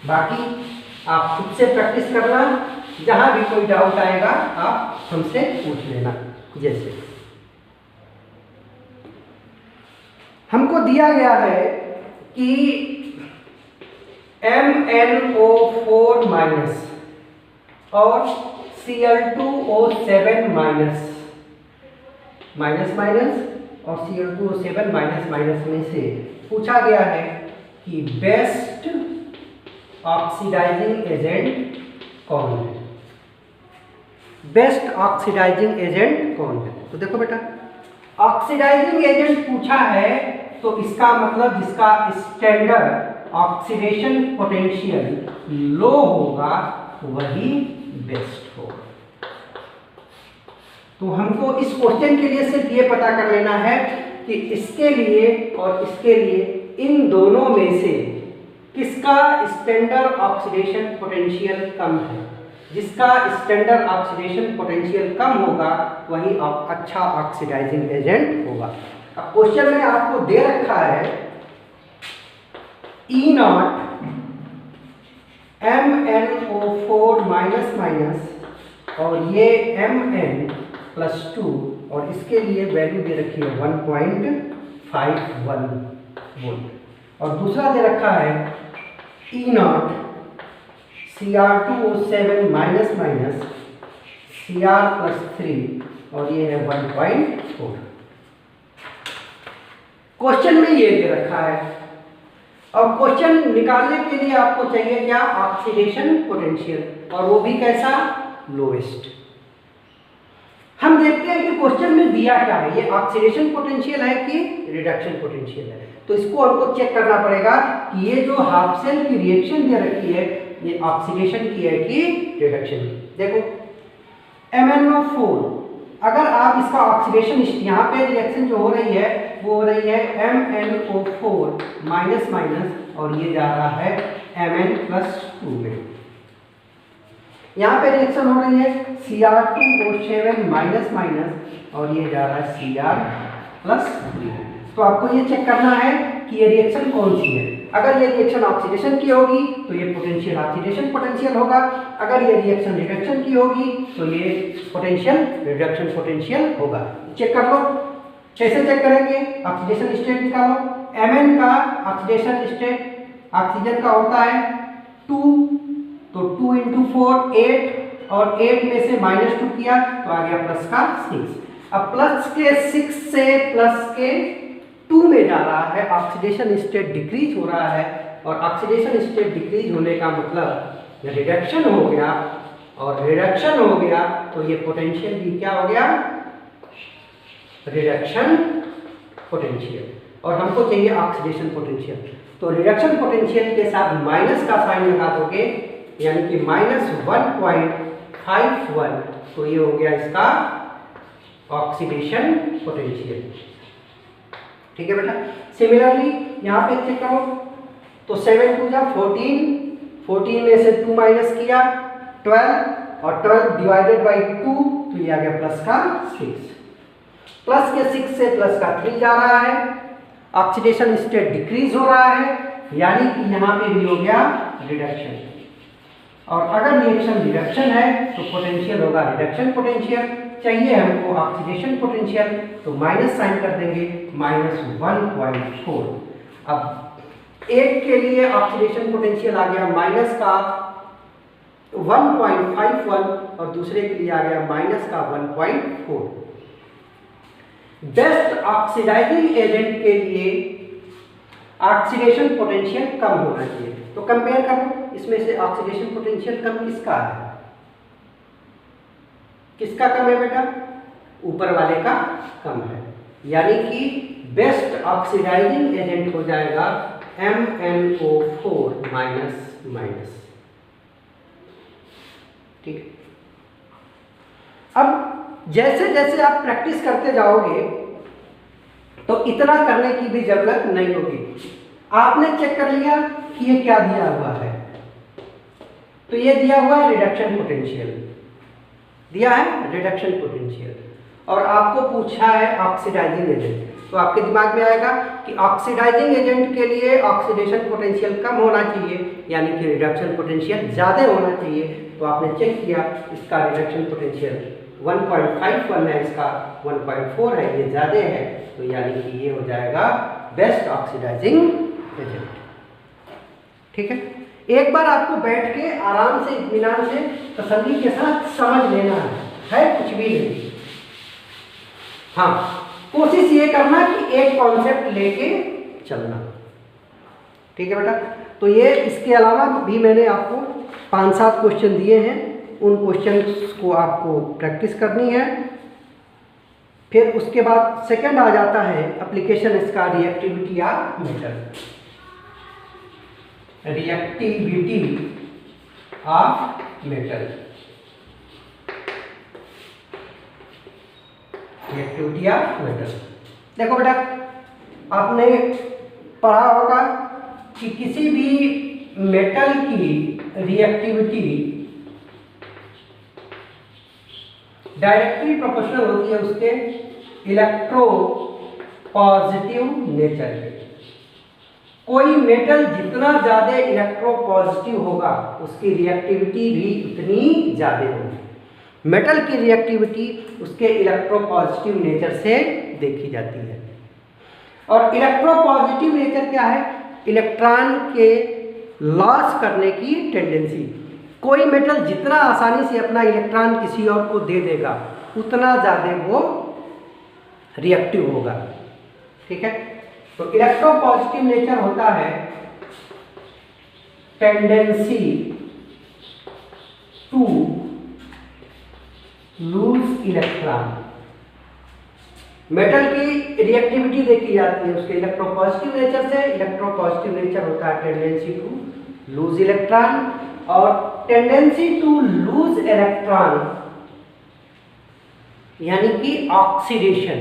बाकी आप खुद से प्रैक्टिस करना। जहाँ भी कोई डाउट आएगा आप हमसे पूछ लेना। जैसे हमको दिया गया है कि MnO4 माइनस और Cl2O7 माइनस और Cl2O7 माइनस में से पूछा गया है कि बेस्ट ऑक्सीडाइजिंग एजेंट कौन है। बेस्ट ऑक्सीडाइजिंग एजेंट कौन है? तो देखो बेटा, ऑक्सीडाइजिंग एजेंट पूछा है तो इसका मतलब जिसका स्टैंडर्ड ऑक्सीडेशन पोटेंशियल लो होगा वही बेस्ट होगा। तो हमको इस क्वेश्चन के लिए सिर्फ ये पता कर लेना है कि इसके लिए और इसके लिए इन दोनों में से किसका स्टैंडर्ड ऑक्सीडेशन पोटेंशियल कम है। जिसका स्टैंडर्ड ऑक्सीडेशन पोटेंशियल कम होगा वही अच्छा ऑक्सीडाइजिंग एजेंट होगा। अब क्वेश्चन में आपको दे रखा है E0 MnO4 माइनस और ये Mn+2 और इसके लिए वैल्यू दे रखी है 1.51 वोल्ट और दूसरा दे रखा है E0 Cr2O7 माइनस Cr+3 और ये है 1.4। क्वेश्चन में ये दे रखा है और क्वेश्चन निकालने के लिए आपको चाहिए क्या? ऑक्सीडेशन पोटेंशियल, और वो भी कैसा? लोएस्ट। हम देखते हैं कि क्वेश्चन में दिया क्या है, ये ऑक्सीडेशन पोटेंशियल है कि रिडक्शन पोटेंशियल है। तो इसको हमको चेक करना पड़ेगा कि ये जो हाफ सेल की रिएक्शन दे रखी है ये ऑक्सीडेशन की है कि रिडक्शन की। देखो MnO4, अगर आप इसका ऑक्सीडेशन यहाँ पे रिएक्शन जो हो रही है वो हो रही है MnO4 माइनस और ये जा रहा है Mn+2 में। यहाँ पे रिएक्शन हो रही है Cr2O7 माइनस और ये जा रहा है Cr+3। तो आपको ये चेक करना है कि ये रिएक्शन कौन सी है। अगर ये रिएक्शन ऑक्सीडेशन की होगी तो ये पोटेंशियल ऑक्सीडेशन पोटेंशियल होगा, अगर ये रिएक्शन रिडक्शन की होगी तो ये पोटेंशियल रिडक्शन पोटेंशियल होगा। चेक कर लो, कैसे चेक करेंगे? ऑक्सीडेशन स्टेट निकालो। Mn का ऑक्सीडेशन स्टेट ऑक्सीजन का होता है 2, तो 2 × 4 8 और 8 में से -2 किया तो आ गया प्लस का 6। अब प्लस के 6 से प्लस के 2 में जा रहा है, ऑक्सीडेशन स्टेट डिक्रीज हो रहा है और ऑक्सीडेशन स्टेट डिक्रीज होने का मतलब रिडक्शन हो गया और रिडक्शन हो गया तो ये पोटेंशियल भी क्या हो गया? Reduction potential. और हमको चाहिए ऑक्सीडेशन पोटेंशियल, तो रिडक्शन पोटेंशियल के साथ माइनस का साइन लगा दोगे यानी कि -1.51, तो ये हो गया इसका ऑक्सीडेशन पोटेंशियल। ठीक है बेटा। सिमिलरली यहाँ पे चेक करो तो 7 2 जा 14 में से 2 माइनस किया 12 और 12 डिवाइडेड बाई 2 तो ये आ गया प्लस का 6। प्लस के 6 से प्लस का 3 जा रहा है, ऑक्सीडेशन स्टेट डिक्रीज हो रहा है यानी कि यहाँ पे भी हो गया रिडक्शन। और अगर रिएक्शन रिडक्शन है तो पोटेंशियल होगा रिडक्शन पोटेंशियल। चाहिए हमको ऑक्सीडेशन पोटेंशियल तो माइनस साइन कर देंगे -1.4। अब एक के लिए ऑक्सीडेशन पोटेंशियल आ गया माइनस का 1.51 और दूसरे के लिए आ गया माइनस का 1.4। बेस्ट ऑक्सीडाइजिंग एजेंट के लिए ऑक्सीडेशन पोटेंशियल कम होना चाहिए। तो कंपेयर करो, इसमें से ऑक्सीडेशन पोटेंशियल कम किसका है? किसका कम है बेटा? ऊपर वाले का कम है, यानी कि बेस्ट ऑक्सीडाइजिंग एजेंट हो जाएगा MnO4 माइनस माइनस। ठीक है। अब जैसे जैसे आप प्रैक्टिस करते जाओगे तो इतना करने की भी जरूरत नहीं होगी। आपने चेक कर लिया कि ये क्या दिया हुआ है, तो ये दिया हुआ है रिडक्शन पोटेंशियल, दिया है रिडक्शन पोटेंशियल, और आपको पूछा है ऑक्सीडाइजिंग एजेंट। तो आपके दिमाग में आएगा कि ऑक्सीडाइजिंग एजेंट के लिए ऑक्सीडेशन पोटेंशियल कम होना चाहिए, यानी कि रिडक्शन पोटेंशियल ज़्यादा होना चाहिए। तो आपने चेक किया, इसका रिडक्शन पोटेंशियल 1.51 है, इसका 1.4 है, ये ज़्यादा है, तो यानी कि ये हो जाएगा बेस्ट ऑक्सीडाइजिंग एजेंट। ठीक है। एक बार आपको बैठ के आराम से इत्मीनान से तसल्ली के साथ समझ लेना है कुछ भी नहीं। हाँ, कोशिश ये करना कि एक कॉन्सेप्ट लेके चलना। ठीक है बेटा। तो ये इसके अलावा भी मैंने आपको 5-7 क्वेश्चन दिए हैं, उन क्वेश्चन को आपको प्रैक्टिस करनी है। फिर उसके बाद सेकंड आ जाता है एप्लीकेशन इसका reactivity of metal, reactivity of metal, reactivity of metal. देखो बेटा, आपने पढ़ा होगा कि किसी भी मेटल की रिएक्टिविटी डायरेक्टली प्रोपोर्शनल होती है उसके इलेक्ट्रो पॉजिटिव नेचर के। कोई मेटल जितना ज़्यादा इलेक्ट्रो पॉजिटिव होगा उसकी रिएक्टिविटी भी उतनी ज़्यादा होगी। मेटल की रिएक्टिविटी उसके इलेक्ट्रोपॉजिटिव नेचर से देखी जाती है। और इलेक्ट्रोपॉजिटिव नेचर क्या है? इलेक्ट्रॉन के लॉस करने की टेंडेंसी। कोई मेटल जितना आसानी से अपना इलेक्ट्रॉन किसी और को दे देगा उतना ज़्यादा वो रिएक्टिव होगा। ठीक है। तो इलेक्ट्रोपॉजिटिव नेचर होता है tendency to lose electron. Metal की रिएक्टिविटी देखी जाती है उसके इलेक्ट्रोपॉजिटिव नेचर से। इलेक्ट्रोपॉजिटिव नेचर होता है टेंडेंसी टू लूज इलेक्ट्रॉन, और टेंडेंसी टू लूज इलेक्ट्रॉन यानी कि ऑक्सीडेशन।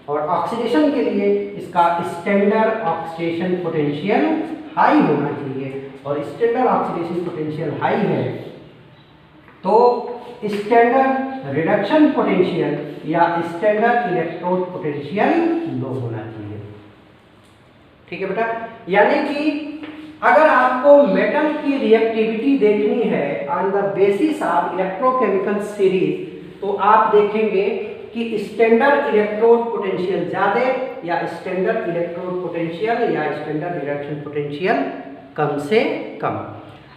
और ऑक्सीडेशन के लिए इसका स्टैंडर्ड ऑक्सीडेशन पोटेंशियल हाई होना चाहिए, और स्टैंडर्ड ऑक्सीडेशन पोटेंशियल हाई है तो स्टैंडर्ड रिडक्शन पोटेंशियल या स्टैंडर्ड इलेक्ट्रोड पोटेंशियल लो होना चाहिए। ठीक है बेटा। यानी कि अगर आपको मेटल की रिएक्टिविटी देखनी है on the basis of electrochemical series, तो आप देखेंगे कि स्टैंडर्ड इलेक्ट्रोड पोटेंशियल ज़्यादा या स्टैंडर्ड इलेक्ट्रोड पोटेंशियल या स्टैंडर्ड रिडक्शन पोटेंशियल कम से कम।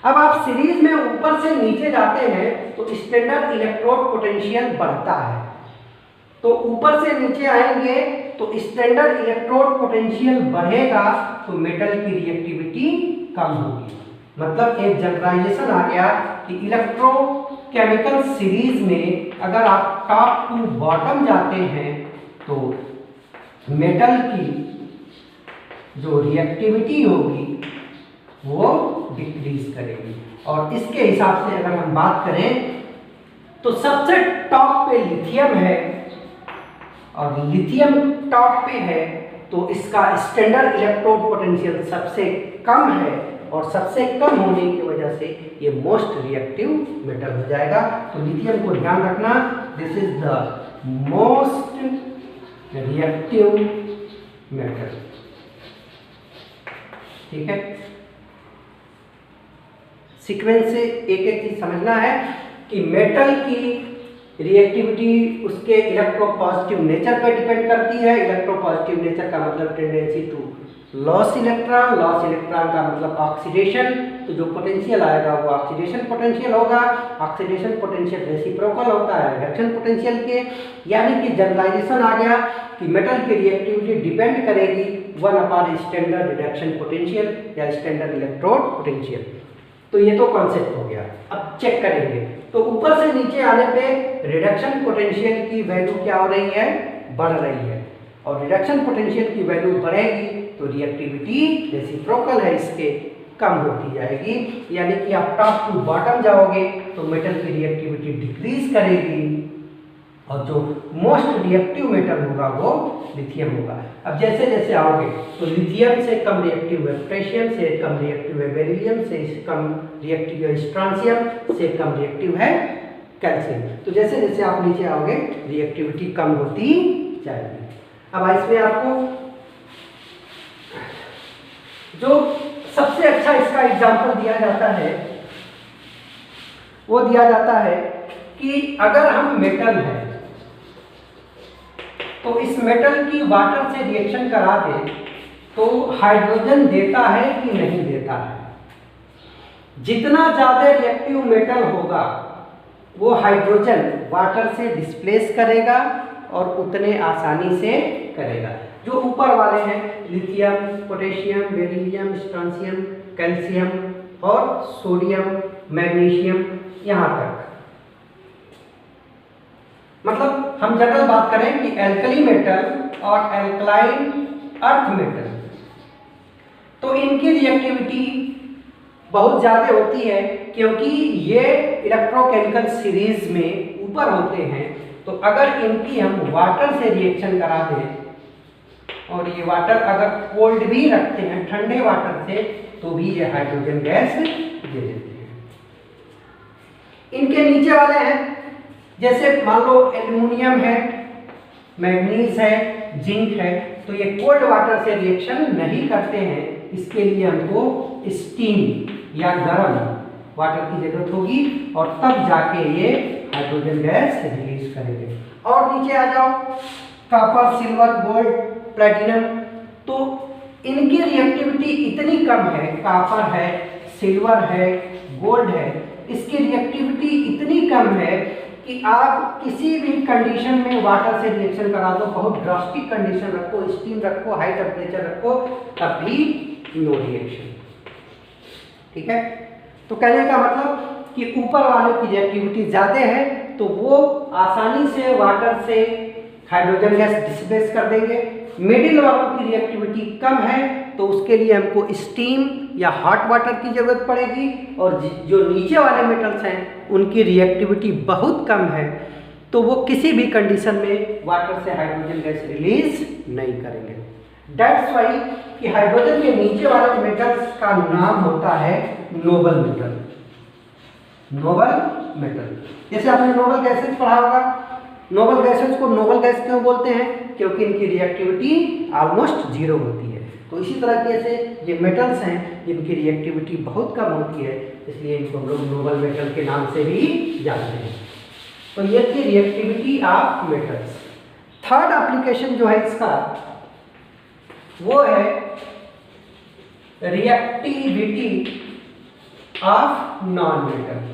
अब आप सीरीज में ऊपर से नीचे जाते हैं तो स्टैंडर्ड इलेक्ट्रोड पोटेंशियल बढ़ता है, तो ऊपर से नीचे आएंगे तो स्टैंडर्ड इलेक्ट्रोड पोटेंशियल बढ़ेगा तो मेटल की रिएक्टिविटी कम होगी। मतलब एक जनरलाइजेशन आ गया कि इलेक्ट्रोकेमिकल सीरीज में अगर आप टॉप टू बॉटम जाते हैं तो मेटल की जो रिएक्टिविटी होगी वो डिक्रीज करेगी। और इसके हिसाब से अगर हम बात करें तो सबसे टॉप पे लिथियम है, और लिथियम टॉप पे है तो इसका स्टैंडर्ड इलेक्ट्रोड पोटेंशियल सबसे कम है, और सबसे कम होने की वजह से ये मोस्ट रिएक्टिव मेटल हो जाएगा। तो लिथियम को ध्यान रखना, this is the most reactive metal. ठीक है। सीक्वेंस से एक एक चीज समझना है कि मेटल की रिएक्टिविटी उसके इलेक्ट्रोपॉजिटिव नेचर पर डिपेंड करती है। इलेक्ट्रोपॉजिटिव नेचर का मतलब tendency to loss electron, loss electron का मतलब ऑक्सीडेशन, तो जो पोटेंशियल आएगा वो ऑक्सीडेशन पोटेंशियल होगा। ऑक्सीडेशन पोटेंशियल रेसिप्रोकल होता है रिडक्शन पोटेंशियल के। यानी कि जनरलाइजेशन आ गया कि मेटल की रिएक्टिविटी डिपेंड करेगी 1 अपॉन स्टैंडर्ड रिडक्शन पोटेंशियल या स्टैंडर्ड इलेक्ट्रोड पोटेंशियल। तो ये तो कॉन्सेप्ट हो गया। अब चेक करेंगे तो ऊपर से नीचे आने पे रिडक्शन पोटेंशियल की वैल्यू क्या हो रही है? बढ़ रही है। और रिडक्शन पोटेंशियल की वैल्यू बढ़ेगी तो रिएक्टिविटी रेसिप्रोकल है इसके कम होती जाएगी, यानी कि आप टॉप टू बॉटम जाओगे तो मेटल की रिएक्टिविटी डिक्रीज करेगी और जो मोस्ट रिएक्टिव मेटल होगा वो लिथियम होगा। अब जैसे जैसे आओगे तो लिथियम से कम रिएक्टिव है पोटेशियम, से कम रिएक्टिव है बेरिलियम, से कम रिएक्टिव है स्ट्रांसियम, से कम रिएक्टिव है कैल्शियम। तो जैसे जैसे आप नीचे आओगे रिएक्टिविटी कम होती जाएगी। अब इसमें आपको जो सबसे अच्छा इसका एग्जाम्पल दिया जाता है वो दिया जाता है कि अगर हम मेटल है तो इस मेटल की वाटर से रिएक्शन करा दे तो हाइड्रोजन देता है कि नहीं देता है। जितना ज्यादा रिएक्टिव मेटल होगा वो हाइड्रोजन वाटर से डिस्प्लेस करेगा और उतने आसानी से करेगा। जो ऊपर वाले हैं lithium, potassium, beryllium, strontium, calcium और सोडियम, मैग्नीशियम, यहाँ तक। मतलब हम जनरल बात करें कि एल्कली मेटल और एल्कलाइन अर्थ मेटल, तो इनकी रिएक्टिविटी बहुत ज़्यादा होती है क्योंकि ये इलेक्ट्रोकेमिकल सीरीज में ऊपर होते हैं। तो अगर इनकी हम वाटर से रिएक्शन करा दें और ये वाटर अगर कोल्ड भी रखते हैं ठंडे वाटर से तो भी ये हाइड्रोजन गैस दे देते हैं। इनके नीचे वाले हैं जैसे मान लो एल्युमिनियम है, मैग्नीज है, जिंक है, तो ये कोल्ड वाटर से रिएक्शन नहीं करते हैं। इसके लिए हमको स्टीम या गर्म वाटर की जरूरत होगी और तब जाके ये हाइड्रोजन गैस रिलीज करेंगे। और नीचे आ जाओ कॉपर, सिल्वर, गोल्ड, प्लैटिनम, तो इनकी रिएक्टिविटी इतनी कम है, कॉपर है, सिल्वर है, गोल्ड है, इसकी रिएक्टिविटी इतनी कम है कि आप किसी भी कंडीशन में वाटर से रिएक्शन करा दो, बहुत ड्रास्टिक कंडीशन रखो, स्टीम रखो, हाई टेम्परेचर रखो, तब भी नो रिएक्शन। ठीक है, तो कहने का मतलब कि ऊपर वाले की रिएक्टिविटी ज़्यादा है तो वो आसानी से वाटर से हाइड्रोजन गैस डिस्प्लेस कर देंगे। मिडिल वालों की रिएक्टिविटी कम है तो उसके लिए हमको स्टीम या हॉट वाटर की जरूरत पड़ेगी। और जो नीचे वाले मेटल्स हैं उनकी रिएक्टिविटी बहुत कम है तो वो किसी भी कंडीशन में वाटर से हाइड्रोजन गैस रिलीज नहीं करेंगे। दैट्स वाई कि हाइड्रोजन के नीचे वाले मेटल्स का नाम होता है नोबल मेटल। नोबल मेटल, जैसे आपने नोबल गैसेज पढ़ा होगा। नोबल गैसेज को नोबल गैस क्यों बोलते हैं? क्योंकि इनकी रिएक्टिविटी ऑलमोस्ट जीरो होती है। तो इसी तरह से ये मेटल्स हैं जिनकी रिएक्टिविटी बहुत कम होती है, इसलिए इनको हम लोग नोबल मेटल के नाम से भी जानते हैं। तो ये थी reactivity of metals. Third application जो है इसका वो है रिएक्टिविटी ऑफ नॉन मेटल।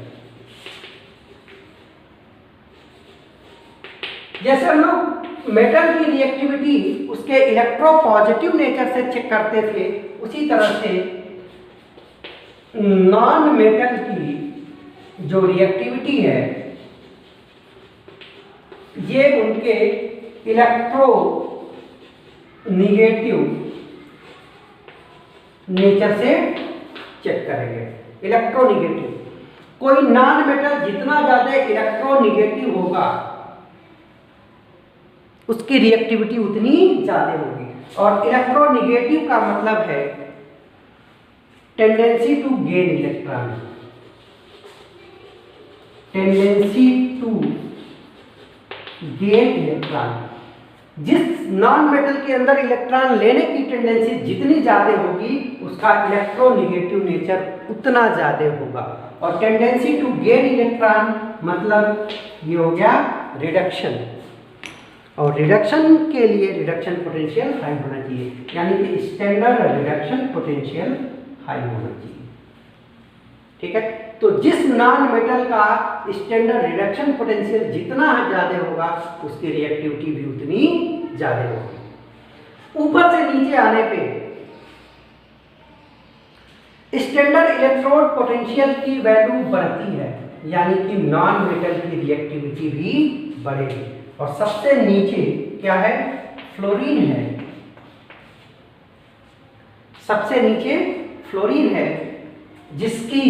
जैसे हम लोग मेटल की रिएक्टिविटी उसके इलेक्ट्रोपॉजिटिव नेचर से चेक करते थे, उसी तरह से नॉन मेटल की जो रिएक्टिविटी है ये उनके इलेक्ट्रो निगेटिव नेचर से चेक करेंगे। इलेक्ट्रोनिगेटिव, कोई नॉन मेटल जितना ज्यादा इलेक्ट्रोनिगेटिव होगा उसकी रिएक्टिविटी उतनी ज्यादा होगी। और इलेक्ट्रोनिगेटिव का मतलब है tendency to gain electron, tendency to gain electron. जिस नॉन मेटल के अंदर इलेक्ट्रॉन लेने की टेंडेंसी जितनी ज्यादा होगी उसका इलेक्ट्रोनिगेटिव नेचर उतना ज्यादा होगा। और टेंडेंसी टू गेन इलेक्ट्रॉन मतलब ये हो गया रिडक्शन, और रिडक्शन के लिए रिडक्शन पोटेंशियल हाई होना चाहिए, यानी कि स्टैंडर्ड रिडक्शन पोटेंशियल हाई होना चाहिए। ठीक है, तो जिस नॉन मेटल का स्टैंडर्ड रिडक्शन पोटेंशियल जितना ज्यादा होगा उसकी रिएक्टिविटी भी उतनी ज्यादा होगी। ऊपर से नीचे आने पे स्टैंडर्ड इलेक्ट्रोड पोटेंशियल की वैल्यू बढ़ती है, यानी कि नॉन मेटल की रिएक्टिविटी भी बढ़ेगी। और सबसे नीचे क्या है? फ्लोरीन है, सबसे नीचे फ्लोरीन है, जिसकी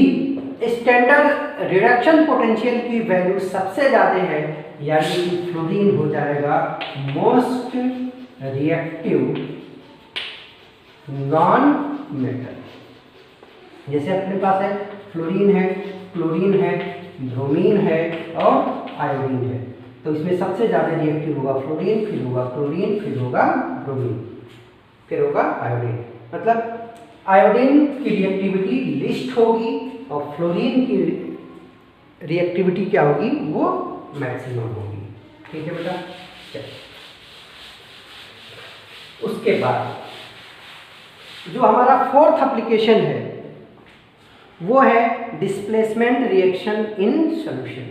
स्टैंडर्ड रिडक्शन पोटेंशियल की वैल्यू सबसे ज़्यादा है, यानी कि फ्लोरीन हो जाएगा मोस्ट रिएक्टिव नॉन मेटल। जैसे अपने पास है फ्लोरीन है, क्लोरीन है, ब्रोमीन है और आयोडीन है, तो इसमें सबसे ज़्यादा रिएक्टिव होगा फ्लोरीन, फिर होगा क्लोरीन, फिर होगा ब्रोमीन, फिर होगा आयोडीन। मतलब आयोडीन की रिएक्टिविटी लिस्ट होगी और फ्लोरीन की रिएक्टिविटी क्या होगी, वो मैक्सिमम होगी। ठीक है बेटा, चलिए उसके बाद जो हमारा फोर्थ एप्लीकेशन है वो है displacement reaction in solution.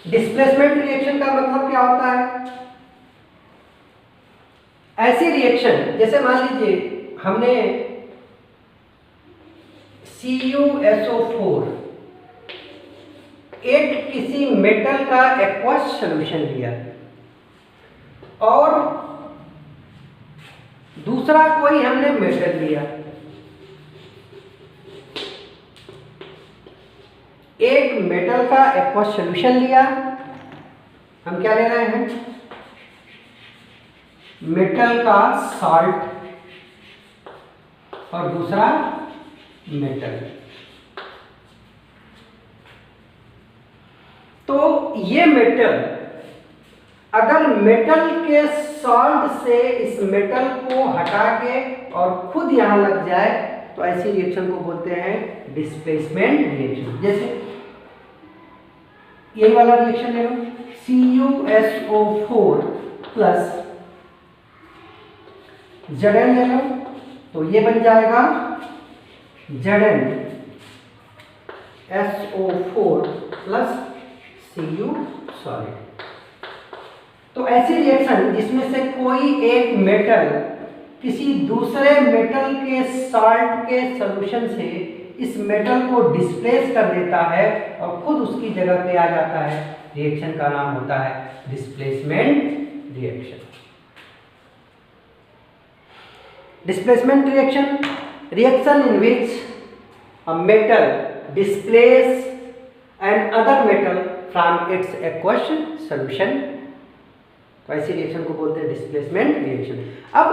Displacement reaction का मतलब क्या होता है? ऐसी रिएक्शन, जैसे मान लीजिए हमने CuSO4 एक किसी मेटल का एक्वस सॉल्यूशन लिया और दूसरा कोई हमने मेटल लिया, एक मेटल का एक्वस सॉल्यूशन लिया, हम क्या ले रहे हैं, मेटल का सॉल्ट, और दूसरा मेटल। तो ये मेटल अगर मेटल के सॉल्ट से इस मेटल को हटा के और खुद यहां लग जाए तो ऐसी रिएक्शन को बोलते हैं डिस्प्लेसमेंट रिएक्शन। जैसे ये वाला रिएक्शन ले लो, CuSO4 प्लस Zn ले लो, तो ये बन जाएगा Zn SO4 plus Cu solid. तो ऐसी रिएक्शन जिसमें से कोई एक मेटल किसी दूसरे मेटल के सॉल्ट के सॉल्यूशन से इस मेटल को डिस्प्लेस कर देता है और खुद उसकी जगह पे आ जाता है, रिएक्शन का नाम होता है displacement reaction. Displacement reaction, reaction in which a metal displace another metal from its aqueous solution. तो ऐसी रिएक्शन को बोलते हैं डिस्प्लेसमेंट रिएक्शन। अब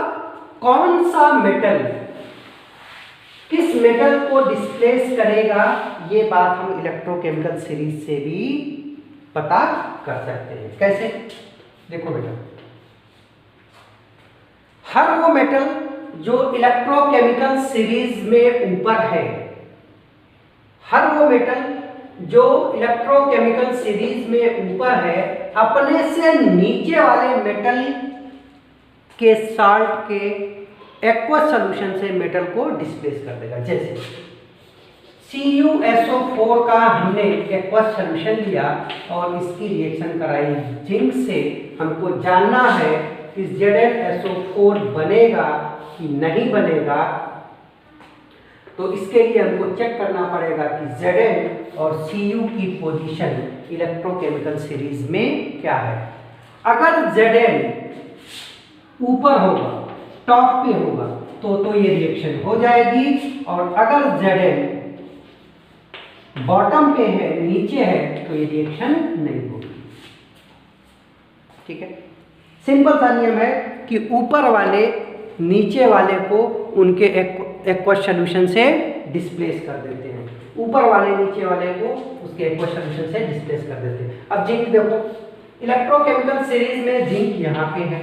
कौन सा मेटल किस मेटल को डिस्प्लेस करेगा, ये बात हम इलेक्ट्रोकेमिकल सीरीज से भी पता कर सकते हैं। कैसे? देखो बेटा, हर वो मेटल जो इलेक्ट्रोकेमिकल सीरीज में ऊपर है, हर वो मेटल जो इलेक्ट्रोकेमिकल सीरीज में ऊपर है, अपने से नीचे वाले मेटल के सॉल्ट के एक्वस सॉल्यूशन से मेटल को डिस्प्लेस कर देगा। जैसे CuSO4 का हमने एक्वस सॉल्यूशन लिया और इसकी रिएक्शन कराई जिंक से, हमको जानना है कि ZnSO4 बनेगा कि नहीं बनेगा। तो इसके लिए हमको चेक करना पड़ेगा कि Zn और Cu की पोजीशन इलेक्ट्रोकेमिकल सीरीज में क्या है। अगर Zn ऊपर होगा, टॉप पे होगा, तो ये रिएक्शन हो जाएगी, और अगर Zn बॉटम पे है, नीचे है, तो ये रिएक्शन नहीं होगी। ठीक है, सिंपल सा नियम है कि ऊपर वाले नीचे वाले को उनके एक्वस सॉल्यूशन से डिस्प्लेस कर देते हैं, ऊपर वाले नीचे वाले को उसके एक्वस सॉल्यूशन से डिस्प्लेस कर देते हैं। अब जिंक देखो, इलेक्ट्रोकेमिकल सीरीज में जिंक यहाँ पे है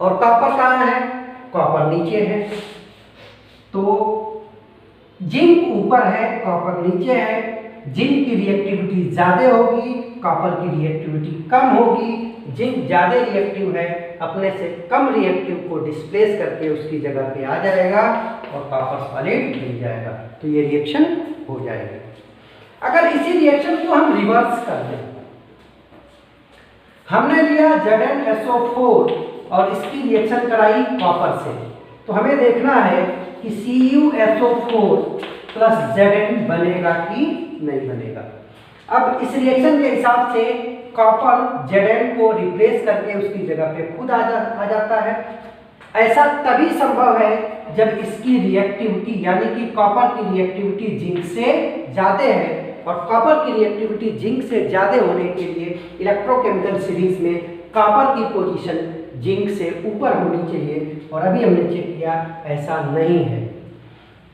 और कॉपर कहाँ है, कॉपर नीचे है। तो जिंक ऊपर है, कॉपर नीचे है, जिंक की रिएक्टिविटी ज़्यादा होगी, कॉपर की रिएक्टिविटी कम होगी। जिंक ज़्यादा रिएक्टिव है, अपने से कम रिएक्टिव को डिस्प्लेस करके उसकी जगह पे आ जाएगा और कॉपर सॉलिड बन जाएगा, तो ये रिएक्शन हो जाएगी। अगर इसी रिएक्शन को हम रिवर्स कर दें, हमने लिया ZnSO4 और इसकी रिएक्शन कराई कॉपर से, तो हमें देखना है कि CuSO4 प्लस Zn बनेगा कि नहीं बनेगा। अब इस रिएक्शन के हिसाब से कॉपर Zn को रिप्लेस करके उसकी जगह पे खुद आ जाता है। ऐसा तभी संभव है जब इसकी रिएक्टिविटी यानी कि कॉपर की रिएक्टिविटी जिंक से ज़्यादा है, और कॉपर की रिएक्टिविटी जिंक से ज़्यादा होने के लिए इलेक्ट्रोकेमिकल सीरीज में कॉपर की पोजीशन जिंक से ऊपर होनी चाहिए, और अभी हमने चेक किया ऐसा नहीं है।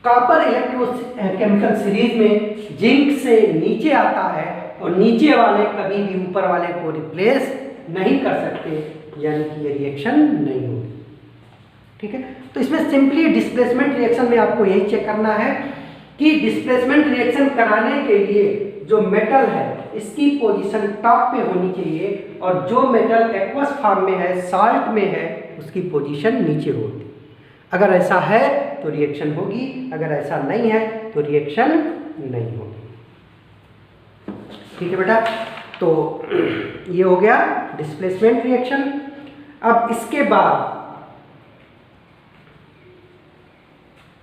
कॉपर इलेक्ट्रोकेमिकल सीरीज में जिंक से नीचे आता है और नीचे वाले कभी भी ऊपर वाले को रिप्लेस नहीं कर सकते, यानी कि ये रिएक्शन नहीं होगी। ठीक है, तो इसमें सिंपली डिस्प्लेसमेंट रिएक्शन में आपको यही चेक करना है कि डिस्प्लेसमेंट रिएक्शन कराने के लिए जो मेटल है इसकी पोजीशन टॉप पे होनी चाहिए, और जो मेटल एक्वस फॉर्म में है, साल्ट में है, उसकी पोजीशन नीचे होगी। अगर ऐसा है तो रिएक्शन होगी, अगर ऐसा नहीं है तो रिएक्शन नहीं होगी। ठीक है बेटा, तो ये हो गया डिस्प्लेसमेंट रिएक्शन। अब इसके बाद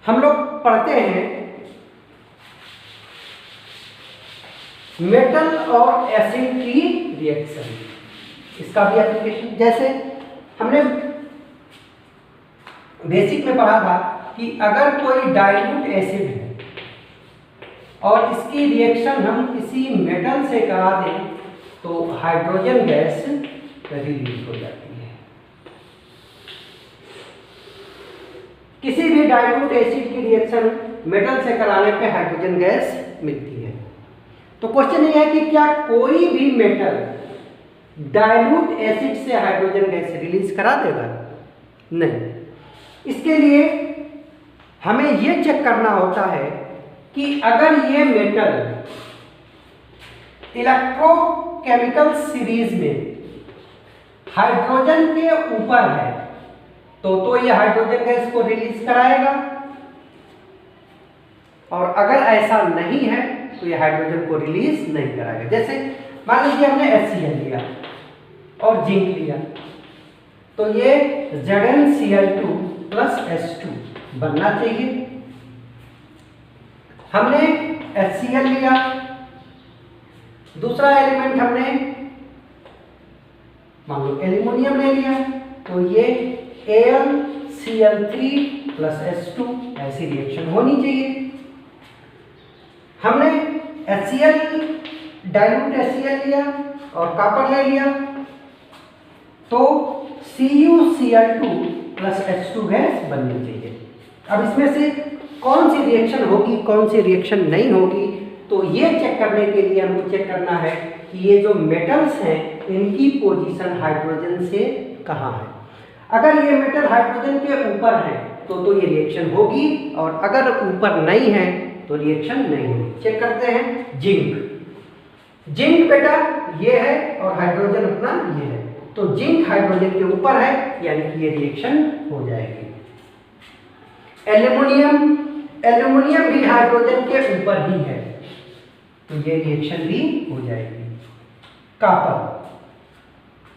हम लोग पढ़ते हैं मेटल और एसिड की रिएक्शन, इसका भी एप्लीकेशन। जैसे हमने बेसिक में पढ़ा था कि अगर कोई डाइल्यूट एसिड है और इसकी रिएक्शन हम किसी मेटल से करा दें तो हाइड्रोजन गैस रिलीज हो जाती है। किसी भी डाइल्यूट एसिड की रिएक्शन मेटल से कराने पे हाइड्रोजन गैस मिलती है। तो क्वेश्चन ये है कि क्या कोई भी मेटल डाइल्यूट एसिड से हाइड्रोजन गैस रिलीज करा देगा? नहीं। इसके लिए हमें यह चेक करना होता है कि अगर ये मेटल इलेक्ट्रोकेमिकल सीरीज में हाइड्रोजन के ऊपर है तो ये हाइड्रोजन गैस को रिलीज कराएगा, और अगर ऐसा नहीं है तो ये हाइड्रोजन को रिलीज नहीं कराएगा। जैसे मान लीजिए हमने HCl लिया और जिंक लिया, तो ये ZnCl2 प्लस H2 बनना चाहिए। हमने HCl लिया, दूसरा एलिमेंट हमने मान लो एल्यूमिनियम ले लिया, तो ये AlCl3 प्लस H2 ऐसी रिएक्शन होनी चाहिए। हमने HCl डाइल्यूट HCl लिया और कॉपर ले लिया, तो CuCl2 प्लस H2 गैस बननी चाहिए। अब इसमें से कौन सी रिएक्शन होगी, कौन सी रिएक्शन नहीं होगी, तो ये चेक करने के लिए हमको चेक करना है कि ये जो मेटल्स हैं इनकी पोजीशन हाइड्रोजन से कहाँ है। अगर ये मेटल हाइड्रोजन के ऊपर है तो ये रिएक्शन होगी, और अगर ऊपर नहीं है तो रिएक्शन नहीं होगी। चेक करते हैं जिंक बेटा ये है और हाइड्रोजन अपना ये है, तो जिंक हाइड्रोजन के ऊपर है यानी कि ये रिएक्शन हो जाएगी। एल्यूमिनियम भी हाइड्रोजन के ऊपर ही है, तो ये रिएक्शन भी हो जाएगी।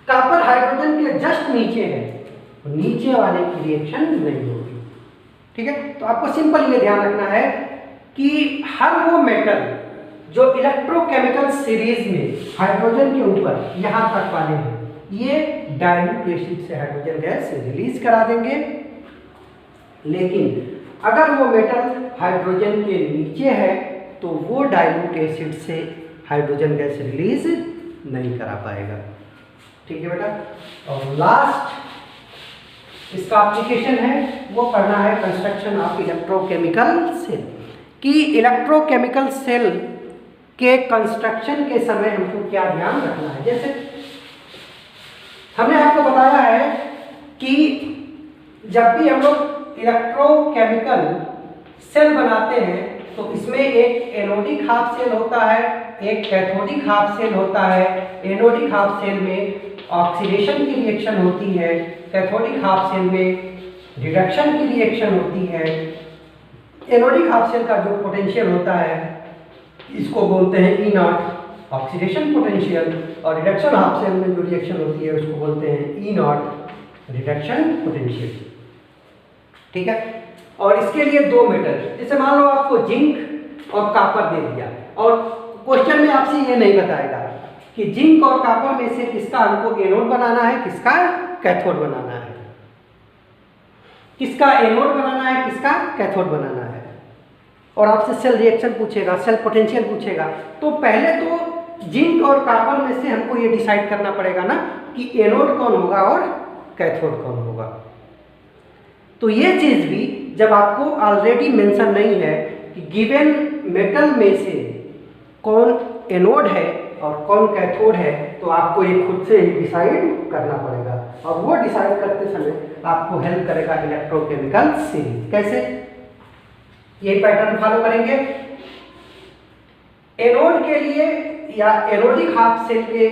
कॉपर हाइड्रोजन के जस्ट नीचे है, तो नीचे वाले की रिएक्शन नहीं होगी। ठीक है, तो आपको सिंपल ये ध्यान रखना है कि हर वो मेटल जो इलेक्ट्रोकेमिकल सीरीज में हाइड्रोजन के ऊपर यहाँ तक वाले हैं, ये डाइल्यूट एसिड से हाइड्रोजन गैस रिलीज करा देंगे। लेकिन अगर वो मेटल हाइड्रोजन के नीचे है तो वो डाइल्यूट एसिड से हाइड्रोजन गैस रिलीज नहीं करा पाएगा। ठीक है बेटा, और लास्ट इसका एप्लीकेशन है वो पढ़ना है कंस्ट्रक्शन ऑफ इलेक्ट्रोकेमिकल सेल, कि इलेक्ट्रोकेमिकल सेल के कंस्ट्रक्शन के समय हमको क्या ध्यान रखना है। जैसे हमने आपको बताया है कि जब भी हम लोग इलेक्ट्रोकेमिकल सेल बनाते हैं तो इसमें एक एनोडिक हाफ सेल होता है, एक कैथोडिक हाफ सेल होता है। एनोडिक हाफ सेल में ऑक्सीडेशन की रिएक्शन होती है, कैथोडिक हाफ सेल में रिडक्शन की रिएक्शन होती है। एनोडिक हाफ सेल का जो पोटेंशियल होता है इसको बोलते हैं E0, ऑक्सीडेशन पोटेंशियल, और रिडक्शन हाफ शेल में जो रिएक्शन होती है उसको बोलते हैं ई नॉट रिडक्शन पोटेंशियल। ठीक है, और इसके लिए दो मेटल, जैसे मान लो आपको जिंक और कॉपर दे दिया और क्वेश्चन में आपसे ये नहीं बताएगा कि जिंक और कॉपर में से किसका हमको एनोड बनाना है, किसका कैथोड बनाना है, किसका एनोड बनाना है, किसका कैथोड बनाना है, और आपसे सेल रिएक्शन पूछेगा, सेल पोटेंशियल पूछेगा, तो पहले तो जिंक और कॉपर में से हमको ये डिसाइड करना पड़ेगा ना कि एनोड कौन होगा और कैथोड कौन होगा। तो ये चीज भी जब आपको ऑलरेडी मेंशन नहीं है कि गिवन मेटल में से कौन एनोड है और कौन कैथोड है, तो आपको ये खुद से ही डिसाइड करना पड़ेगा, और वो डिसाइड करते समय आपको हेल्प करेगा इलेक्ट्रोकेमिकल सीरीज। कैसे, ये पैटर्न फॉलो करेंगे। एनोड के लिए या एनोडिक हाफ शेल के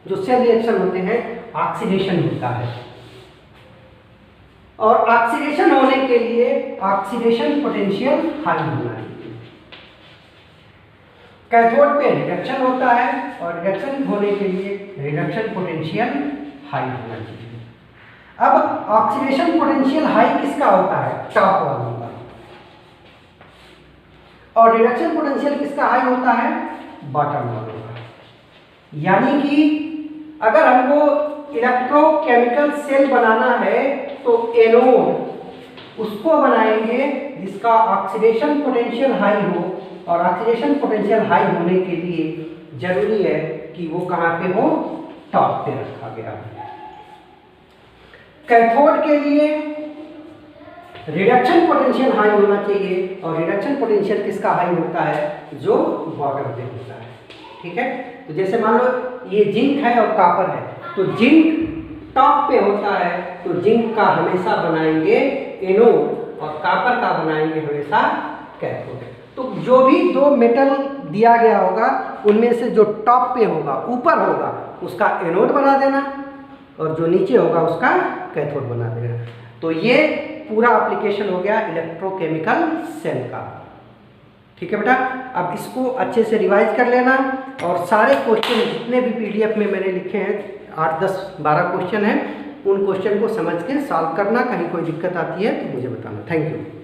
जो सेल रिएक्शन होते हैं ऑक्सीडेशन होता है, और ऑक्सीडेशन होने के लिए ऑक्सीडेशन पोटेंशियल हाई होना चाहिए। कैथोड पे रिडक्शन होता है और रिडक्शन होने के लिए रिडक्शन पोटेंशियल हाई होना चाहिए। अब ऑक्सीडेशन पोटेंशियल हाई किसका होता है, टॉप वालों का, और रिडक्शन पोटेंशियल किसका हाई होता है, बॉटम वालों का। यानी कि अगर हमको इलेक्ट्रोकेमिकल सेल बनाना है तो एनोड उसको बनाएंगे जिसका ऑक्सीडेशन पोटेंशियल हाई हो, और ऑक्सीडेशन पोटेंशियल हाई होने के लिए जरूरी है कि वो कहाँ पे हो, टॉप पे रखा गया। कैथोड के लिए रिडक्शन पोटेंशियल हाई होना चाहिए, और रिडक्शन पोटेंशियल किसका हाई होता है, जो बॉटम पे होता है। ठीक है, तो जैसे मान लो ये जिंक है और कॉपर है, तो जिंक टॉप पे होता है, तो जिंक का हमेशा बनाएंगे एनोड और कॉपर का बनाएंगे हमेशा कैथोड। तो जो भी दो मेटल दिया गया होगा उनमें से जो टॉप पे होगा, ऊपर होगा, उसका एनोड बना देना, और जो नीचे होगा उसका कैथोड बना देना। तो ये पूरा एप्लीकेशन हो गया इलेक्ट्रोकेमिकल सेल का। ठीक है बेटा, अब इसको अच्छे से रिवाइज कर लेना, और सारे क्वेश्चन जितने भी पीडीएफ में मैंने लिखे हैं 8, 10, 12 क्वेश्चन हैं, उन क्वेश्चन को समझ के सॉल्व करना। कहीं कोई दिक्कत आती है तो मुझे बताना। Thank you.